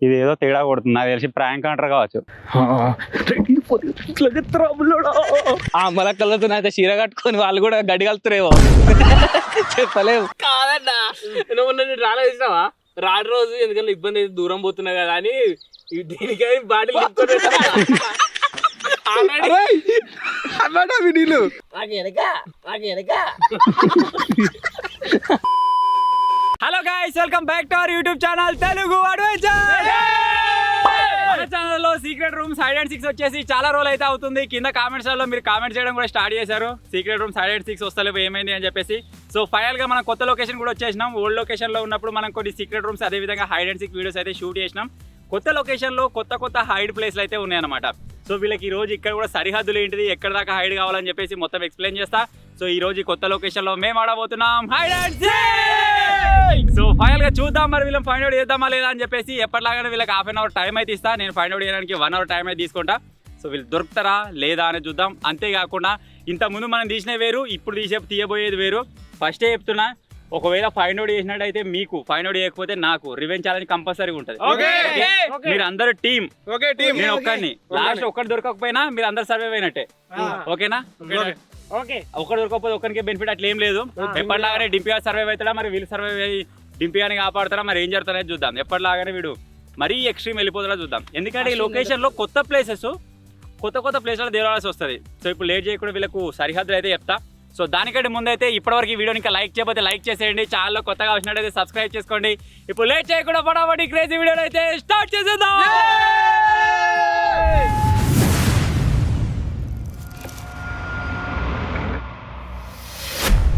ఇది ఏదో తేడా కొడుతుంది, నాకు తెలిసి ప్రాంక్ అంటారు కావచ్చు. మళ్ళా కళ్ళతో అయితే చీర కట్టుకొని వాళ్ళు కూడా గడ్డి కలుతురేమో చెప్పలేవు. కాదన్నా నువ్వు నన్ను రాలా వేసినావా? రాడు రోజు ఎందుకంటే ఇబ్బంది అయితే దూరం పోతున్నా కదా అని దీనికై బాటిల్ నీళ్ళు hello guys, welcome back to our YouTube channel Telugu adventure. మన ఛానల్లో secret rooms hide and six వచ్చేసి చాలా రోజులు అయితే అవుతుంది. కింద కామెంట్స్ లో మీరు కామెంట్ చేయడం కూడా స్టార్ట్ చేశారు, secret rooms hide and six వస్తలేవు ఏమైంది అని చెప్పేసి. సో ఫైనల్ గా మనం కొత్త లొకేషన్ కూడా వచ్చేసినాం. ఓల్డ్ లొకేషన్ లో ఉన్నప్పుడు మనం కొన్ని సీక్రెట్ రూమ్స్ అదే విధంగా హైడ్ అండ్ సిక్స్ వీడియోస్ అయితే షూట్ చేసినాం. కొత్త లొకేషన్ లో కొత్త హైడ్ ప్లేస్లు అయితే ఉన్నాయన్నమాట. సో వీళ్ళకి ఈ రోజు ఇక్కడ కూడా సరిహద్దులు ఏంటిది, ఎక్కడ దాకా హైడ్ కావాలని చెప్పేసి మొత్తం ఎక్స్ప్లెయిన్ చేస్తా. సో ఈ రోజు కొత్త లొకేషన్ లో మేము ఆడబోతున్నాం hide and seek. So final గా చూద్దాం మరి వీళ్ళని ఫైండ్ అవుట్ చేద్దామా లేదా అని చెప్పేసి. ఎప్పటిలాగానే వీళ్ళకి హాఫ్ అన్ అవర్ టైం అయితే ఇస్తా, నేను ఫైండ్ అవుట్ చేయడానికి 1 అవర్ టైం అయితే తీసుకుంటా. సో వీళ్ళు దొరుకుతారా లేదా అనేది చూద్దాం. అంతేకాకుండా ఇంతకుముందు మనం తీసినవి వేరు, ఇప్పుడు తీయబోయేది వేరు. ఫస్టే చెప్తున్నా, ఒకవేళ ఫైండ్ అవుట్ చేసినట్టయితే మీకు, ఫైండ్ అవుట్ చేయకపోతే నాకు రివెంజ్ ఛాలెంజ్ కంపల్సరీ ఉంటుంది. మీరు అందరు టీం, నేను ఒక్కడిని. లాస్ట్ ఒక్కటి దొరకకపోయినా మీరు అందరు సర్వైవ్ అయినట్టే, ఓకేనా? ఒకటి దొరకకపోతే ఒక్కరికే బెనిఫిట్ అట్లా ఏం లేదు. ఎప్పటిలాగానే డింపియా సర్వైవ్ అవుతాడా, మరి వీళ్ళు సర్వైవ్ అయ్యి డింపియాని కాపాడుతారా, మరి ఏం జరుగుతుందో చూద్దాం. ఎప్పటిలాగానే వీడు మరీ ఎక్స్ట్రీమ్ వెళ్ళిపోతాడా చూద్దాం. ఎందుకంటే ఈ లొకేషన్ లో కొత్త ప్లేసెస్, కొత్త ప్లేస్లలో దేవాల్సి వస్తుంది. సో ఇప్పుడు లేట్ చేయకుండా వీళ్ళకు సరిహద్దులు అయితే చెప్తా. సో దానికంటే ముందైతే ఇప్పటివరకు ఈ వీడియోని ఇంకా లైక్ చేయకపోతే లైక్ చేసేయండి, ఛానల్లో కొత్తగా వచ్చినట్టయితే సబ్స్క్రైబ్ చేసుకోండి. ఇప్పుడు లేట్ చేయకుండా ఫటాఫట్ క్రేజీ వీడియోని అయితే స్టార్ట్ చేసేద్దాం.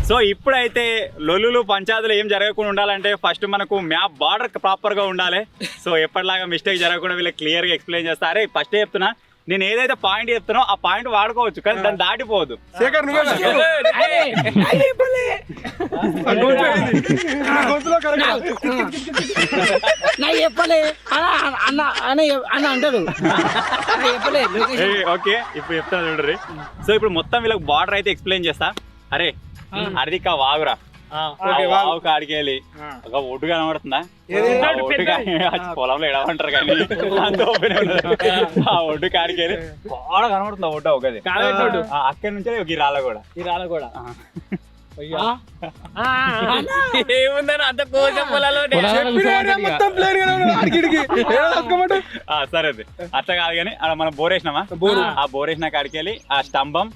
సో ఇప్పుడైతే లొల్లులు పంచాయతీలు ఏం జరగకుండా ఉండాలంటే ఫస్ట్ మనకు మ్యాప్ బార్డర్ ప్రాపర్గా ఉండాలి. సో ఎప్పటిలాగా మిస్టేక్ జరగకుండా వీళ్ళకి క్లియర్గా ఎక్స్ప్లెయిన్ చేస్తా. అరే ఫస్టే చెప్తున్నా, నేను ఏదైతే పాయింట్ చెప్తానో ఆ పాయింట్ వాడుకోవచ్చు, కానీ దాన్ని దాటిపోవద్దు. ఓకే ఇప్పుడు చెప్తాను చూడరి. సో ఇప్పుడు మొత్తం వీళ్ళకి బార్డర్ అయితే ఎక్స్ప్లెయిన్ చేస్తా. అరే అదికా వాగురా, వాగు కాడికి వెళ్ళి ఒక ఒడ్డు కనబడుతుందా, పొలంలో ఎడమంటారు కానీ ఆ ఒడ్డు కాడికి వెళ్ళి బాగా కనబడుతుందా ఒడ్డు ఒకది. అక్కడి నుంచే ఈ రాళ్ళ కూడా ఏముందని అంత కోసం పొలాలు. సరే అట్లా కాదు కానీ అక్కడ మనం బోర్ వేసినామా, ఆ బోర్ వేసిన కాడికి వెళ్ళి ఆ స్తంభం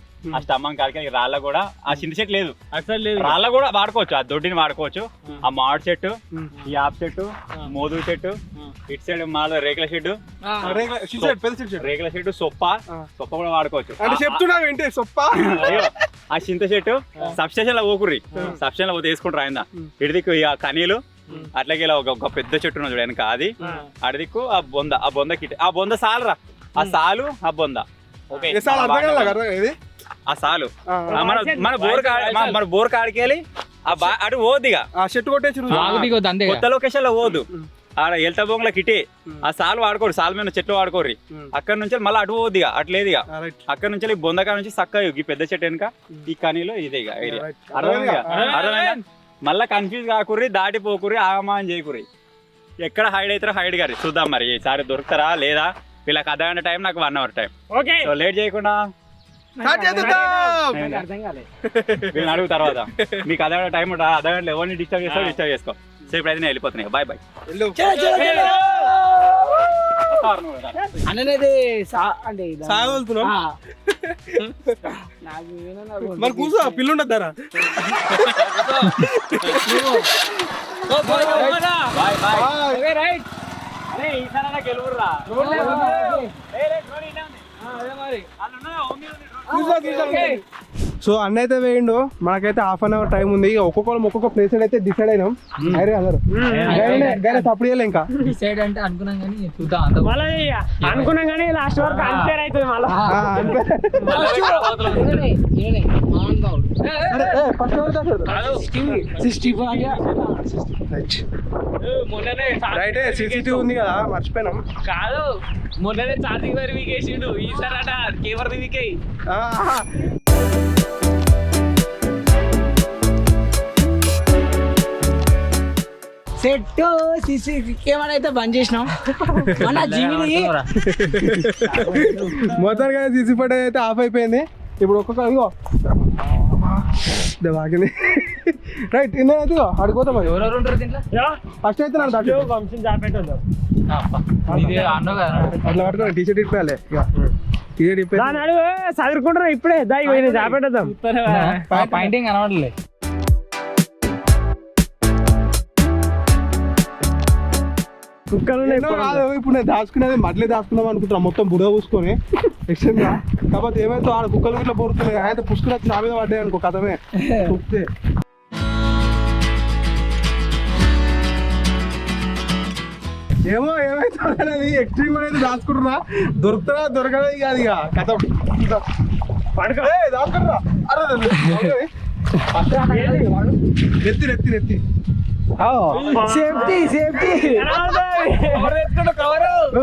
కాడికి రాళ్ళ కూడా, ఆ చింత చెట్టు లేదు రాళ్ళ కూడా వాడుకోవచ్చు, ఆ దొడ్డిని వాడుకోవచ్చు. ఆ మామిడి చెట్టు, ఈ ఆప్ చెట్టు, మోదుగు చెట్టు, ఇటు సైడ్ మాలో రేకుల షెడ్డు, సొప్ప కూడా వాడుకోవచ్చు. ఆ చింత చెట్టు సబ్స్టేషన్ లో పోకుర్రి, సబ్స్టేషన్ లో పోతే వేసుకుంటారు ఆయన. ఇటుదిక్కు ఆ కనీలు అట్లాగే ఇలా ఒక పెద్ద చెట్టు ఉన్నది వెనక, అది అడిదిక్కు ఆ బొంద సాలురా, ఆ సాలు ఆ బొంద ఆ సాలు మన బోర్ కాడికి వెళ్ళి అటు పోద్దిగా చెట్టు కొట్టేసి కొత్త లొకేషన్ లో పోదు. ఆడ ఎల్తా బొంగల కిటే ఆ సాలు వాడుకోరు, సాలు మీద చెట్లు వాడుకోర్రి. అక్కడ నుంచి మళ్ళీ అటు పోద్దిగా, అట్లేదిగా అక్కడ నుంచి ఈ బొందకాడ నుంచి చక్కగా ఈ పెద్ద చెట్టు వెనుక ఈ కనీలో ఇదే ఏరియా. అర్థమైందా? మళ్ళీ కన్ఫ్యూజ్ కాకుర్రి, దాటిపోకుర్రి, ఆగమానం చేయకుర్రి. ఎక్కడ హైడ్ అవుతారో హైడ్ గారి చూద్దాం. మరి ఈసారి దొరుకుతారా లేదా? వీళ్ళకి అర్ధగంట టైం, నాకు 1 అవర్ టైం. సో లేట్ చేయకుండా వీళ్ళని అడుగు తర్వాత మీకు అర్ధగంట టైం ఉంటా, అర్ధగంటలో ఎవరిని డిస్టర్బ్ చేసుకో. సో ఇప్పుడైతే నేను వెళ్ళిపోతున్నాయి, బాయ్ బాయ్. మరి కూర్చో, పిల్లుండద్దారా? సో అన్న అయితే వేయండు, మనకైతే హాఫ్ అన్ అవర్ టైం ఉంది. ఒక్కొక్క ప్లేస్ అయితే డిసైడ్ అయినాం. అరే అందరు అప్పుడు ఇంకా డిసైడ్ అంటే అనుకున్నాం కానీ చూద్దాం, అనుకున్నాం కానీ లాస్ట్ వరకు అన్ఫేర్ అవుతుంది. రైట్ CCTV ఉంది కదా, మర్చిపోయినాం. కాదు మొన్ననే ఛార్జింగ్ వరకు వీకేసిండు, ఈసారి అట కేవర్ వీకే. సెట్ సిసి కెమెరా అయితే బంద్ చేసినాం మన జీవిని మొత్తానికి సీసీ ఫుటేజ్ అయితే ఆఫ్ అయిపోయింది. ఇప్పుడు ఒక్కొక్క ఇగో బాగింది రైట్ ఇన్న ఇదిగో అడిగిపోతాం ఎవరెవరు ఉంటారు దీంట్లో ఫస్ట్ అయితే నాకు అట్లా పట్టుకోండి టీషర్ట్ ఇప్పాలి ఇక టీషర్ట్ ఇప్పి చదువుకుంటారా ఇప్పుడే దాయి పోయిన జాపెట్టేద్దాం. పాయింటింగ్ కనబడలే. కాదు ఇప్పుడు నేను దాచుకునేది మట్లే దాచుకున్నాం అనుకుంటున్నా మొత్తం బుడ పూసుకొని ఎక్స్టెండ్ గా. కాకపోతే ఏమైతే ఆడ కుక్కలు ఇట్లా పోరుతున్నాయి అయితే పుష్కలు వచ్చి నా మీద పడ్డాయి అనుకో కథమే చూస్తే. ఏమో ఏమైతే అనేది ఎక్స్ట్రీమ్ అనేది దాచుకుంటున్నా దొరుకుతున్నా దొరకదా కాదు ఇక కథ దాచుకుంటున్నా. నెత్తి నెత్తి నెత్తి సేఫ్టీ సేఫ్టీ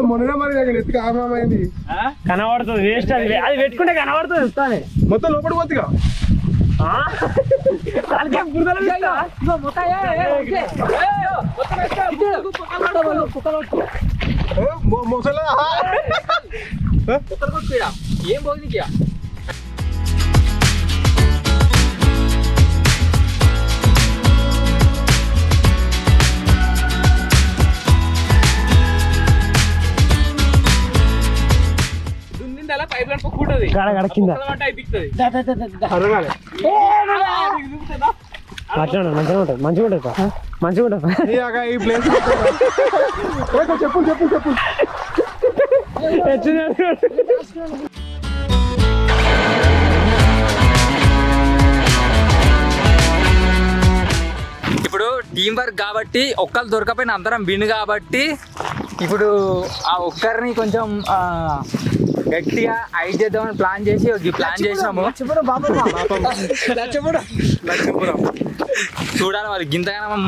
మొన్న మరి నెత్తి కామైంది కనబడుతుంది వేస్ట్ అది అది పెట్టుకుంటే కనబడుతుంది వస్తానే మొత్తం లోపలికి పోతుందిగా ముసలా ఏం పోయింది పైప్ లైన్ పొక్కుంటది కింద అయిపోతుంది. మంచిగా ఉంటుంది మంచిగా ఉంటుంది మంచిగా ఉంటుంది. ఈ ప్లేస్ చెప్పు చెప్పు చెప్పు ఇప్పుడు టీం వర్క్ కాబట్టి ఒక్కరు దొరకపోయిన అందరం విన్ కాబట్టి ఇప్పుడు ఆ ఒక్కరిని కొంచెం గట్టిగా ఐడ్ చేద్దామని ప్లాన్ చేసి ప్లాన్ చేసినాము. చూడాలి వాళ్ళు గింతగానం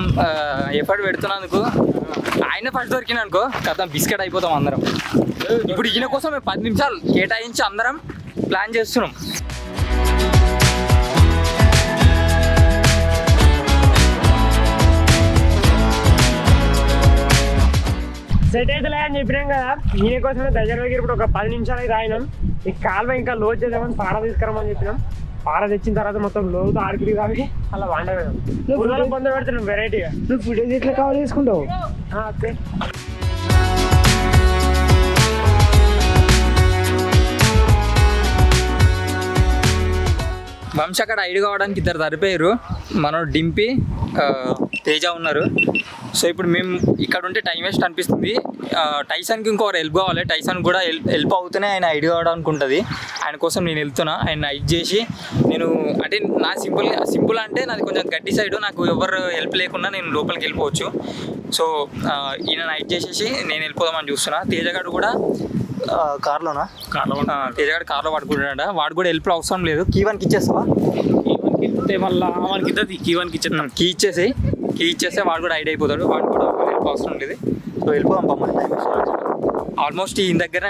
ఎఫర్ట్ పెడుతున్నందుకు. ఆయన ఫస్ట్ దొరికిన అనుకో కథ బిస్కెట్ అయిపోతాం అందరం. ఇప్పుడు ఈయన కోసం 10 నిమిషాలు కేటాయించి అందరం ప్లాన్ చేస్తున్నాం. సెట్ అయితే అని చెప్పినాం కదా, ఈయన కోసమే దగ్గర దగ్గర ఇప్పుడు ఒక 10 నిమిషాలు అయితే ఆగినాం. ఈ కాలువ ఇంకా లోడ్ చేద్దామని పార తీసుకురామని చెప్పినాం. పార తెచ్చిన తర్వాత మొత్తం లోతు ఆడికి కాబట్టి అలా వండవేదాం. పొంద పెడుతున్నాం వెరైటీగా. నువ్వు ఫుటేజ్ ఎట్లా కవర్ చేసుకుంటావు? ఓకే వంశ అక్కడ ఐడి కావడానికి 2 సరిపోయారు. మనం డింపి తేజ ఉన్నారు. సో ఇప్పుడు మేము ఇక్కడ ఉంటే టైం వేస్ట్ అనిపిస్తుంది. టైసన్కి ఇంకొకరు హెల్ప్ కావాలి. టైసన్ కూడా హెల్ప్ అవుతూనే ఆయన ఐడి కావడానికి ఉంటుంది. ఆయన కోసం నేను వెళ్తున్నా. ఆయన ఐడ్ చేసి నేను అంటే నా సింపుల్ అంటే నాది కొంచెం గట్టి సైడ్, నాకు ఎవరు హెల్ప్ లేకుండా నేను లోపలికి వెళ్ళిపోవచ్చు. సో ఈయన ఐడ్ చేసేసి నేను వెళ్ళిపోదామని చూస్తున్నా. తేజగాడు కూడా కార్లోనా తేజగాడు కార్లో పడుకుంటాడ. వాడు కూడా హెల్ప్ అవసరం లేదు. కీ1కి ఇచ్చేస్తావా? కీ ఇచ్చేస్తే వాడు కూడా ఐడి అయిపోతాడు. వాడు కూడా హెల్ప్ అవసరం లేదు. సో వెళ్ళిపోదాం పమ్మ. ఆల్మోస్ట్ ఈయన దగ్గర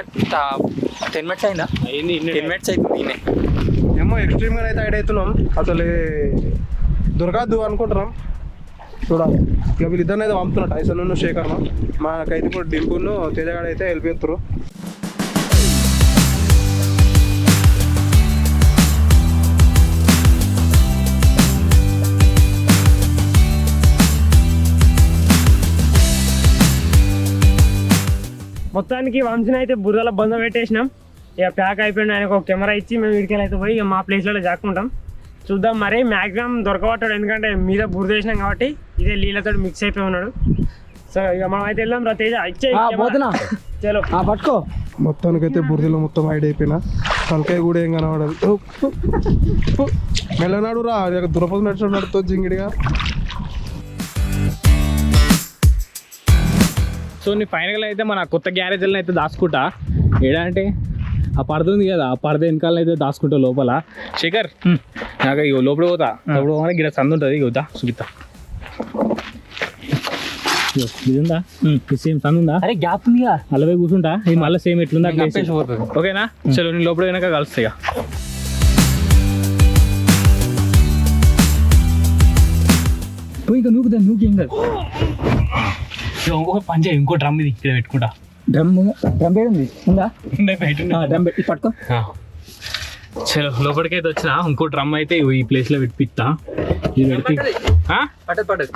10 మినిట్స్ అయిందా? 10 మినిట్స్ అవుతుంది. ఈయన ఏమో ఎక్స్ట్రీమ్గా అయితే ఐడి అవుతున్నాం. అసలు దొరకద్దు అనుకుంటున్నాం. చూడాలి ఇక వీళ్ళిద్దరిని అయితే పంపుతున్నా, టైసన్ శేఖర్ను. మాకైతే ఇప్పుడు డింపును తేజగాడు అయితే వెళ్ళిపోతారు. మొత్తానికి వంశీని అయితే బుర్రలో బంద పెట్టేసినాం. ఇక ప్యాక్ అయిపోయింది. ఆయనకు ఒక కెమెరా ఇచ్చి మేము వీడికి అయితే పోయి మా ప్లేస్లలో జాక్కుంటాం. చూద్దాం మరి. మ్యాక్సిమం దొరకబట్టాడు, ఎందుకంటే మీద బురద వేసినాం కాబట్టి ఇదే నీళ్ళతో మిక్స్ అయిపోయి ఉన్నాడు. సో ఇక మనం అయితే వెళ్దాం రా తేజ. చలో పట్టుకో. మొత్తానికైతే బురదలో మొత్తం ఐడి అయిపోయినా. తలకాయ కూడా ఏం కనబడదు. మెల్లనాడు రా దురపతి నడిచిన నడుతుంది జింగిడిగా. సో నీ ఫైనల్ అయితే మన కొత్త గ్యారేజ్లను అయితే దాచుకుంటా. ఏడంటే ఆ పరద ఉంది కదా, ఆ పరద వెనకాల అయితే దాచుకుంటా లోపల. శేఖర్ నాకు ఇక లోపల పోతా. లోపల పోగానే గిడ సందు ఉంటుంది. ఇక వద్దా చూపిస్తా. ఇది ఉందా? సేమ్ సందు ఉందా? అరే గ్యాప్ ఉందిగా, అలాగే కూర్చుంటా. ఇది మళ్ళీ సేమ్ ఎట్లుందా ఓకేనా? చలో నేను లోపల వెనక కలుస్తా. ఇక పోయి ఇక నూకుదా, నూకేం కాదు. ఒక పని చేయి, ఇంకో డ్రమ్ ఇది ఇక్కడ పెట్టుకుంటా. డ్రమ్ ఉంది ఉందా? డ్రమ్ పెట్టి పట్టుకో. చలో లోపలికైతే వచ్చిన ఇంకో డ్రమ్ అయితే ఈ ప్లేస్ లో పెట్టిస్తా. ఇది పెడితే పట్టదు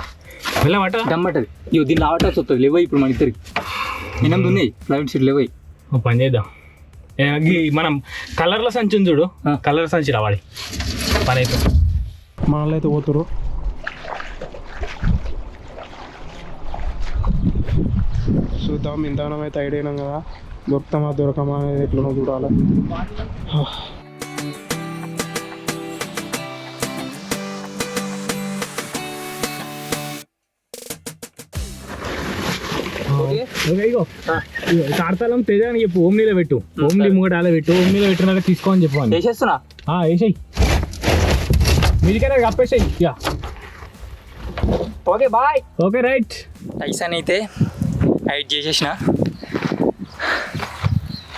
వెళ్ళ పట్ట డ్రమ్ పట్టదు. ఇవి దీన్ని ఆవటాల్సి వస్తుంది. లేవో ఇప్పుడు మన ఇద్దరికి 8 ఉన్నాయి ప్లైవుడ్ షీట్ లేవో. ఓ పని చేద్దాం, మనం కలర్ల సంచి ఉంది చూడు, కలర్ సంచి రావాలి పని అయితే. మనల్ని అయితే పోతురు. చూద్దాం, ఇంతనం అయితే ఐడియా అయినాం కదా, దొరుకుతామా దొరకమా అనేది ఎట్లనో చూడాలి. కార్తాలం తేజాని చెప్పు, ఓమ్నీలో పెట్టు, ఓమ్నీ ముంగట అలా పెట్టు, ఓమ్నీలో పెట్టినాక తీసుకోని చెప్పు. వేసేస్తున్నా, వేసేయి, మీదికైనా కప్పేసాయి. Okay bye. Okay right. Tyson అయితే హైడ్ చేసేసిన.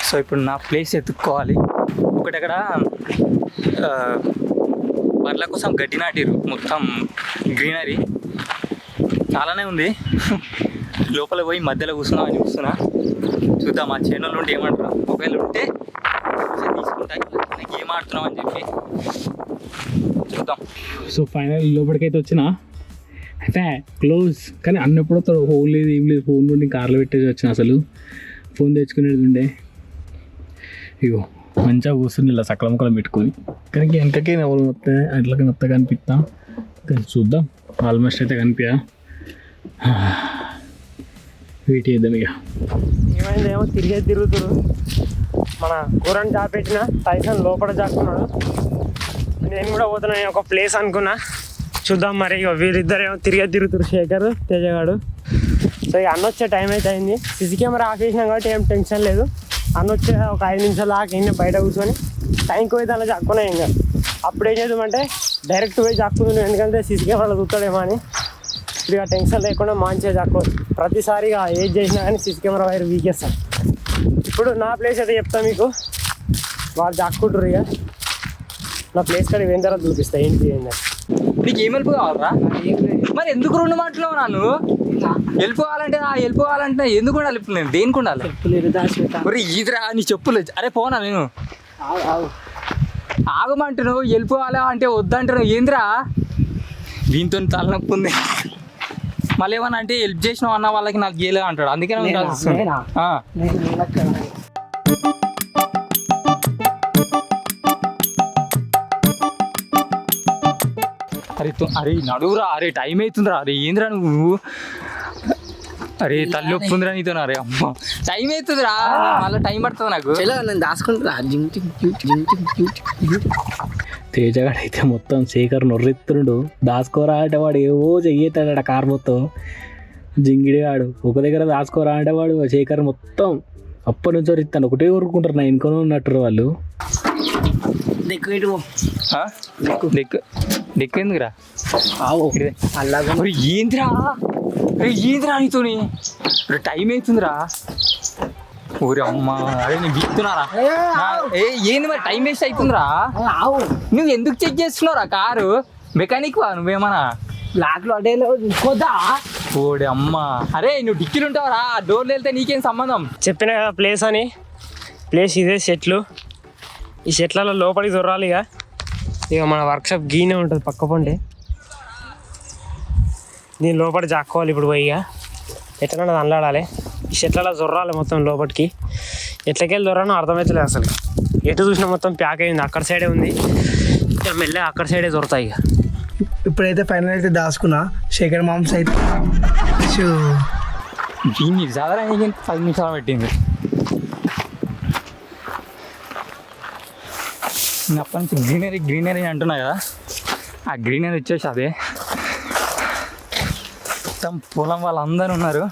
సో ఇప్పుడు నా ప్లేస్ ఎత్తుక్కోవాలి. ఒకటి అక్కడ బర్ల కోసం గడ్డి నాటిరు, మొత్తం గ్రీనరీ చాలానే ఉంది. లోపల పోయి మధ్యలో కూర్చున్నా అని చూస్తున్నా. చూద్దాం ఆ చేనులో ఉంటే ఏమంటారు. ఒకవేళ ఉంటే తీసుకుంటా, గేమ్ ఆడుతున్నాం అని చెప్పి చూద్దాం. సో ఫైనల్ లోపలికైతే వచ్చిన అయితే క్లోజ్, కానీ అన్నప్పుడు ఫోన్ లేదు ఏం లేదు. ఫోన్ నుండి కార్లో పెట్టేసి వచ్చిన, అసలు ఫోన్ తెచ్చుకునేది ఉండే. ఇగో మంచిగా కూర్చుని ఇలా సకల ముక్కలు పెట్టుకొని, కానీ వెనకకే ఎవరు వస్తాయి అట్లా మొత్తం కనిపిస్తా. కానీ చూద్దాం, ఆల్మోస్ట్ అయితే కనిపించా. వెయిట్ చేద్దాం ఇక. ఏమైందేమో తిరుగుతురు. మన కూరని చాపెట్టిన టైసన్ లోపల చాకున్నాడు. నేను కూడా పోతున్నా, నేను ఒక ప్లేస్ అనుకున్నా. చూద్దాం మరి. ఇక వీరిద్దరేమో తిరుగుతురు, శేఖర్ తేజగాడు. సో ఇక అన్న వచ్చే టైం అయితే అయింది. సీసీ కెమెరా ఆఫ్ చేసినాం కాబట్టి ఏం టెన్షన్ లేదు. అన్న వచ్చే ఒక 5 నిమిషాలు దాకా అయినా బయట కూర్చొని టైంకి పోయి దానిలో చాక్కున్నాయి. ఇంకా అప్పుడు ఏం చేద్దామంటే డైరెక్ట్ పోయి చాక్కుంది, ఎందుకంటే సీసీ కెమెరాలో చూస్తాడేమో అని. ఇప్పుడు ఇక టెన్షన్ లేకుండా మంచిగా చాక్కోవాలి. ప్రతిసారి ఇక ఏది చేసినా కానీ సీసీ కెమెరా వైర్ వీకేస్తాను. ఇప్పుడు నా ప్లేస్ అయితే చెప్తాను మీకు, వాళ్ళు చాక్కుంటారు. ఇక నా ప్లేస్ కాడ పోయిన తర్వాత చూపిస్తాను ఏంటి ఏంటంటే. నీకు ఏం వెళ్ళిపో కావాలరా? మరి ఎందుకు 2 మాటలు నన్ను వెళ్ళిపోవాలంటే ఎందుకు ఉండాలి? ఇప్పుడు నేను దేనికి ఉండాలి? మరి ఈదిరా నీ చెప్పులు. అరే పోనా నేను ఆగమంటే నువ్వు వెళ్ళిపోవాలా అంటే వద్దంటారు. ఏందిరా దీంతో తలనొప్పి ఉంది. మళ్ళీ ఏమన్నా అంటే హెల్ప్ చేసినావు అన్న వాళ్ళకి నాకు గేలే అంటాడు. అందుకే అరే నడువురా, అరే టైం అవుతుందిరా. అరే ఏందిరా నువ్వు? అరే తల్లి ఒప్పుందిరా నీతో. అరే అమ్మ టైం అవుతుందిరా, మళ్ళీ టైం పడుతుంది నాకు. నేను దాచుకుంటున్నా. తేజగాడు అయితే మొత్తం శేఖర్ నొర్రెత్తుండు. దాచుకోరా అంటే వాడు ఏవో చెయ్యేస్తాడు కారు మొత్తం. జింగిడిగాడు ఒక దగ్గర దాచుకోరా అంటే వాడు శేఖర్ మొత్తం అప్పటి నుంచి వరిస్తాను. ఒకటే ఊరుకుంటారు, నా ఇంకొన ఉన్నట్టు వాళ్ళు. దిక్కు ఎందుకురా? ఏంద్రా నీతోని? టైం అవుతుందిరా. ఊరి అమ్మ, అరే నేను బిక్తున్నారా? ఏంది మరి టైం వేస్ట్ అవుతుందిరా. నువ్వు ఎందుకు చెక్ చేస్తున్నావురా కారు? మెకానిక్ వా నువ్వేమన్నా? బ్లాక్లో అడే ఓడి అమ్మ, అరే నువ్వు డిక్కీలు ఉంటావురా, డోర్లు వెళ్తే నీకేం సంబంధం? చెప్పిన కదా ప్లేస్ అని. ప్లేస్ ఇదే, చెట్లు. ఈ చెట్లలో లోపలికి దొరాలి. ఇక మన వర్క్షాప్ గీనే ఉంటుంది పక్క పంటే. దీని లోపల జాక్కోవాలి ఇప్పుడు పోయి. ఎట్లా అనలాడాలి, ఈ చెట్లలో దొర్రాలి మొత్తం లోపలికి. ఎట్లకెళ్ళి దొరానో అర్థమవుతలేదు అసలు. ఎటు చూసినా మొత్తం ప్యాక్ అయింది. అక్కడ సైడే ఉంది, ఇక మెల్లె అక్కడ సైడే దొరుకుతాయి. ఇక ఇప్పుడైతే ఫైనల్ అయితే దాచుకున్నా. శేఖర్ మామ్స్ అయితే దీన్ని సాధారణ 10 నిమిషాలు పెట్టింది. అప్పటి నుంచి గ్రీనరీ అంటున్నా కదా, ఆ గ్రీనరీ వచ్చేసి అదే మొత్తం పొలం వాళ్ళందరూ ఉన్నారు.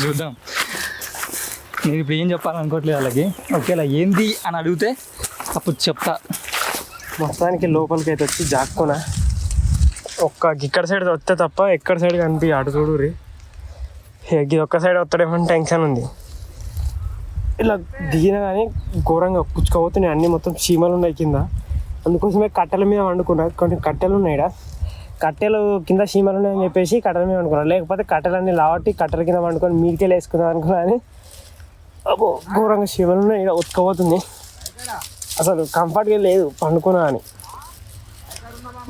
చూద్దాం. నేను ఇప్పుడు ఏం చెప్పాలనుకోవట్లేదు వాళ్ళకి. ఒకేలా ఏంది అని అడిగితే అప్పుడు చెప్తా. మొత్తానికి లోపలికి అయితే వచ్చి జాక్కున్నా. ఇక్కడ సైడ్ వస్తే తప్ప ఎక్కడ సైడ్ కనిపి అటు చూడు రీ. ఇది ఒక్క సైడ్ వస్తాడేమో టెన్షన్ ఉంది. ఇలా దిగినా కానీ ఘోరంగా పుచ్చుకోపోతున్నాయి అన్నీ. మొత్తం చీమలు ఉన్నాయి కింద. అందుకోసమే కట్టెల మీద వండుకున్నా. కొన్ని కట్టెలు ఉన్నాయి. కట్టెలు కింద చీమలు ఉన్నాయని చెప్పేసి కట్టెల మీద వండుకున్నాను, లేకపోతే కట్టెలన్నీ లావట్టి కట్టెల కింద వండుకొని మీదికెళ్ళి వేసుకుందాం అనుకున్నా అని అబ్బో ఘోరంగా చీమలు ఉన్నాయి. ఇక్కడ ఉతకపోతుంది, అసలు కంఫర్ట్గా లేదు పండుకున్నా అని.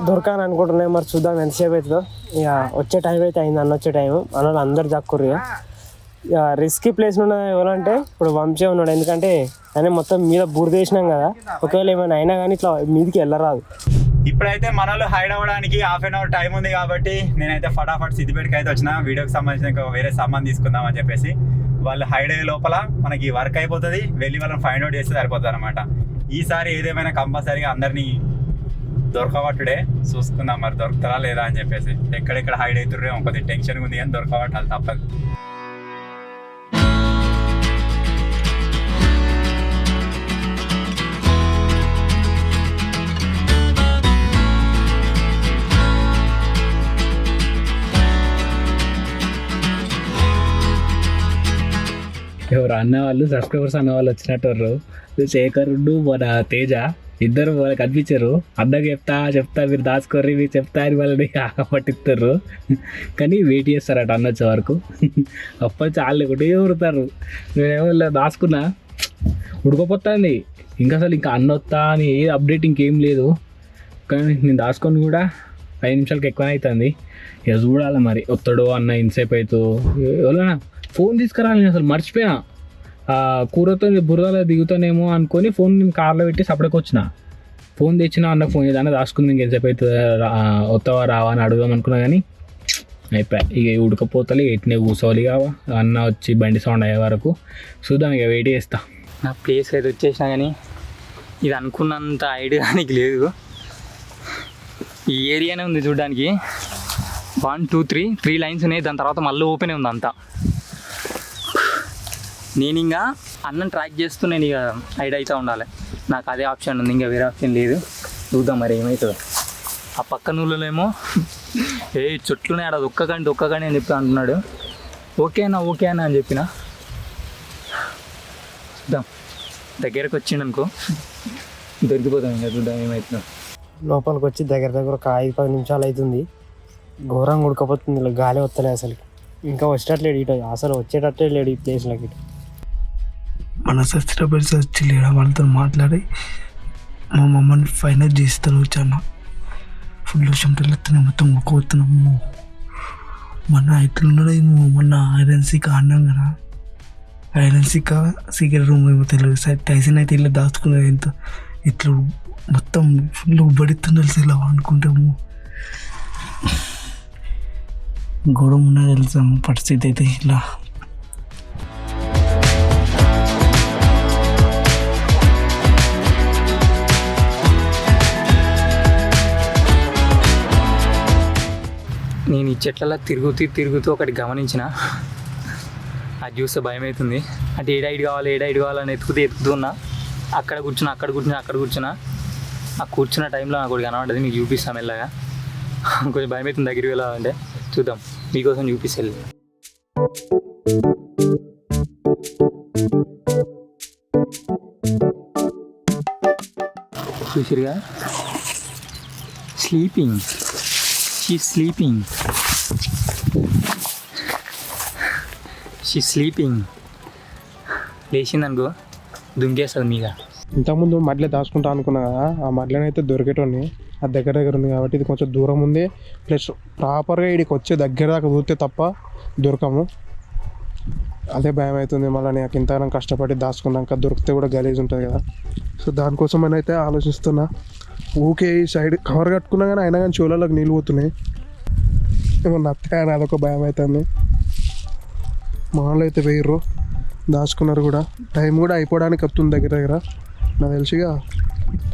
దొరకాలని అనుకుంటున్నాయి, మరి చూద్దాం ఎంతసేపు అవుతుందో. ఇక వచ్చే టైం అయితే అయింది, అన్న వచ్చే టైం. అన్న అందరు జక్కుర్రు. ఇక రిస్కీ ప్లేస్ ఉన్నది ఎవరంటే ఇప్పుడు వంశీ ఉన్నాడు, ఎందుకంటే ఆయన మొత్తం మీద బురద వేసినాం కదా, ఒకవేళ ఏమైనా అయినా కానీ ఇట్లా మీదికి వెళ్ళరాదు. ఇప్పుడైతే మనలో హైడ్ అవ్వడానికి హాఫ్ అన్ అవర్ టైం ఉంది కాబట్టి నేనైతే ఫటాఫట్ సిద్దిపేటకి అయితే వచ్చిన. వీడియోకి సంబంధించిన ఇంకా వేరే సామాన్ తీసుకుందాం అని చెప్పేసి. వాళ్ళు హైడ్ అయ్యే లోపల మనకి వర్క్ అయిపోతుంది, వెళ్ళి వాళ్ళని ఫైండ్ అవుట్ చేస్తే సరిపోతుంది అనమాట. ఈసారి ఏదేమైనా కంపల్సరీగా అందరినీ దొరకబట్టుడే చూసుకుందాం, మరి దొరుకుతారా లేదా అని చెప్పేసి. ఎక్కడెక్కడ హైడ్ అవుతుర్రే కొద్దిగా టెన్షన్గా ఉంది కానీ దొరకబట్టాలి తప్పదు. ఎవరు అన్న వాళ్ళు సబ్స్క్రైబర్స్ అన్న వాళ్ళు వచ్చినట్టు శేఖరుడు మన తేజ ఇద్దరు వాళ్ళకి కనిపించారు. అన్నకి చెప్తా మీరు దాచుకోర్రి మీరు చెప్తా అని వాళ్ళని పట్టిస్తారు, కానీ వెయిట్ చేస్తారట అన్న వచ్చే వరకు. అప్పటి చాలా ఒకటే ఊరుతారు. నేనేమో ఇలా దాచుకున్నా ఉడకపోతుంది, ఇంకా అసలు ఇంకా అన్న వస్తా అని ఏ అప్డేట్ ఇంకేం లేదు. కానీ నేను దాచుకొని కూడా 5 నిమిషాలకి ఎక్కువనే అవుతుంది. ఇక చూడాలి మరి వస్తాడో అన్న ఇంతసేపు అవుతూ. ఎవరైనా ఫోన్ తీసుకురాలి, అసలు మర్చిపోయినా. కూరతో బురదలో దిగుతానేమో అనుకొని ఫోన్ నేను కార్లో పెట్టి సపరేట్గా వచ్చిన. ఫోన్ తెచ్చినా అన్నకు ఫోన్ చేద్దాన్ని దాచుకుంది. ఇంకెంతసేపు అయితే వస్తావా రావా అని అడుగుదాం అనుకున్నా, కానీ అయిపోయా. ఇక ఉడకపోతలే ఎట్నే కూర్చోవాలి కావా అన్న వచ్చి బండి సౌండ్ అయ్యే వరకు. చూద్దాం, ఇక వెయిట్ చేస్తా. నా ప్లేస్ అయితే వచ్చేసినా కానీ ఇది అనుకున్నంత ఐడియా నీకు లేదు. ఈ ఏరియానే ఉంది చూడడానికి. 1 2 3 లైన్స్ ఉన్నాయి, దాని తర్వాత మళ్ళీ ఓపెనే ఉంది అంతా. నేను ఇంకా అన్నం ట్రాక్ చేస్తూ నేను ఇక హైడ్ అవుతూ ఉండాలి. నాకు అదే ఆప్షన్ ఉంది, ఇంకా వేరే ఆప్షన్ లేదు. చూద్దాం మరి ఏమవుతుందో. ఆ పక్క నూళ్ళేమో ఏ చెట్లునే ఆడ ఒక్కకండి అని చెప్పి అంటున్నాడు. ఓకే అన్న అని చెప్పిన. చూద్దాం, దగ్గరకు వచ్చిండు అనుకో దొరికిపోతాం. ఇంకా చూద్దాం ఏమవుతుందో. లోపలికి వచ్చి దగ్గర ఒక 5-10 నిమిషాలు అవుతుంది. ఘోరంగా ఉడకపోతుంది, ఇలా గాలి వస్తలేదు అసలు. ఇంకా వచ్చేటట్లేడు ఇటు, అసలు వచ్చేటట్లే లేడు ఈ ప్లేస్లోకి. ఇటు మన సబ్స్క్రైబర్స్ వచ్చి లేడా వాళ్ళతో మాట్లాడి మా మమ్మల్ని ఫైనల్ చేస్తారు. వచ్చాను ఫుల్ చెమటలు వస్తున్నాయి, మొత్తం ఉడకపోతున్నాము. మొన్న ఎట్లున్నాడో ఏమో, మొన్న ఐరన్ సీక్ ఆడినాం కదా, ఐరన్ సీక్ సీక్రెట్ రూమ్ ఏమో తెలియదు. టైసన్ అయితే ఇట్లా దాచుకున్నది, ఎంత ఇట్లా మొత్తం ఫుల్ ఉబ్బడిస్తున్నారు ఇలా అనుకుంటాము. గొడవ ఉన్నది తెలుసాము పరిస్థితి అయితే ఇలా. నేను ఈ చెట్లలో తిరుగుతూ ఒకటి గమనించిన. అది చూస్తే భయం అవుతుంది. అంటే ఏడాయిడ్ కావాలని ఎత్తుకుతున్నా. అక్కడ కూర్చున్నా. ఆ కూర్చున్న టైంలో నాకు ఒకటి కనబడ్డది, మీకు చూపిస్తాం మెల్లగా. కొంచెం భయం అవుతుంది దగ్గరికి వెళ్ళాలంటే. చూద్దాం, మీకోసం చూపిస్తాను. చూసిరుగా స్లీపింగ్. She sleeping. లేచిందనుకో దుంకేస్తుంది మీద. ఇంతకుముందు మడ్లే దాచుకుంటా అనుకున్నా కదా, ఆ మడ్లనైతే దొరికేటోని. అది దగ్గర ఉంది కాబట్టి ఇది కొంచెం దూరం ఉంది. ప్లస్ ప్రాపర్గా ఇక్కడికి వచ్చే దగ్గర దాకా చూస్తే తప్ప దొరకము. అదే భయం అవుతుంది. మళ్ళీ నాకు ఇంతగానో కష్టపడి దాచుకున్నాక దొరికితే కూడా గలీజ్ ఉంటుంది కదా. సో దానికోసం అయితే ఆలోచిస్తున్నా. ఊకే ఈ సైడ్ కవర్ కట్టుకున్నా కానీ అయినా కానీ చెవులలోకి నీళ్ళు పోతున్నాయి. ఏమన్నా అత్తాయని అదొక భయం అవుతుంది. మా వాళ్ళు అయితే వేయరు, దాచుకున్నారు కూడా. టైం కూడా అయిపోవడానికి వస్తుంది దగ్గర. నాకు తెలిసిగా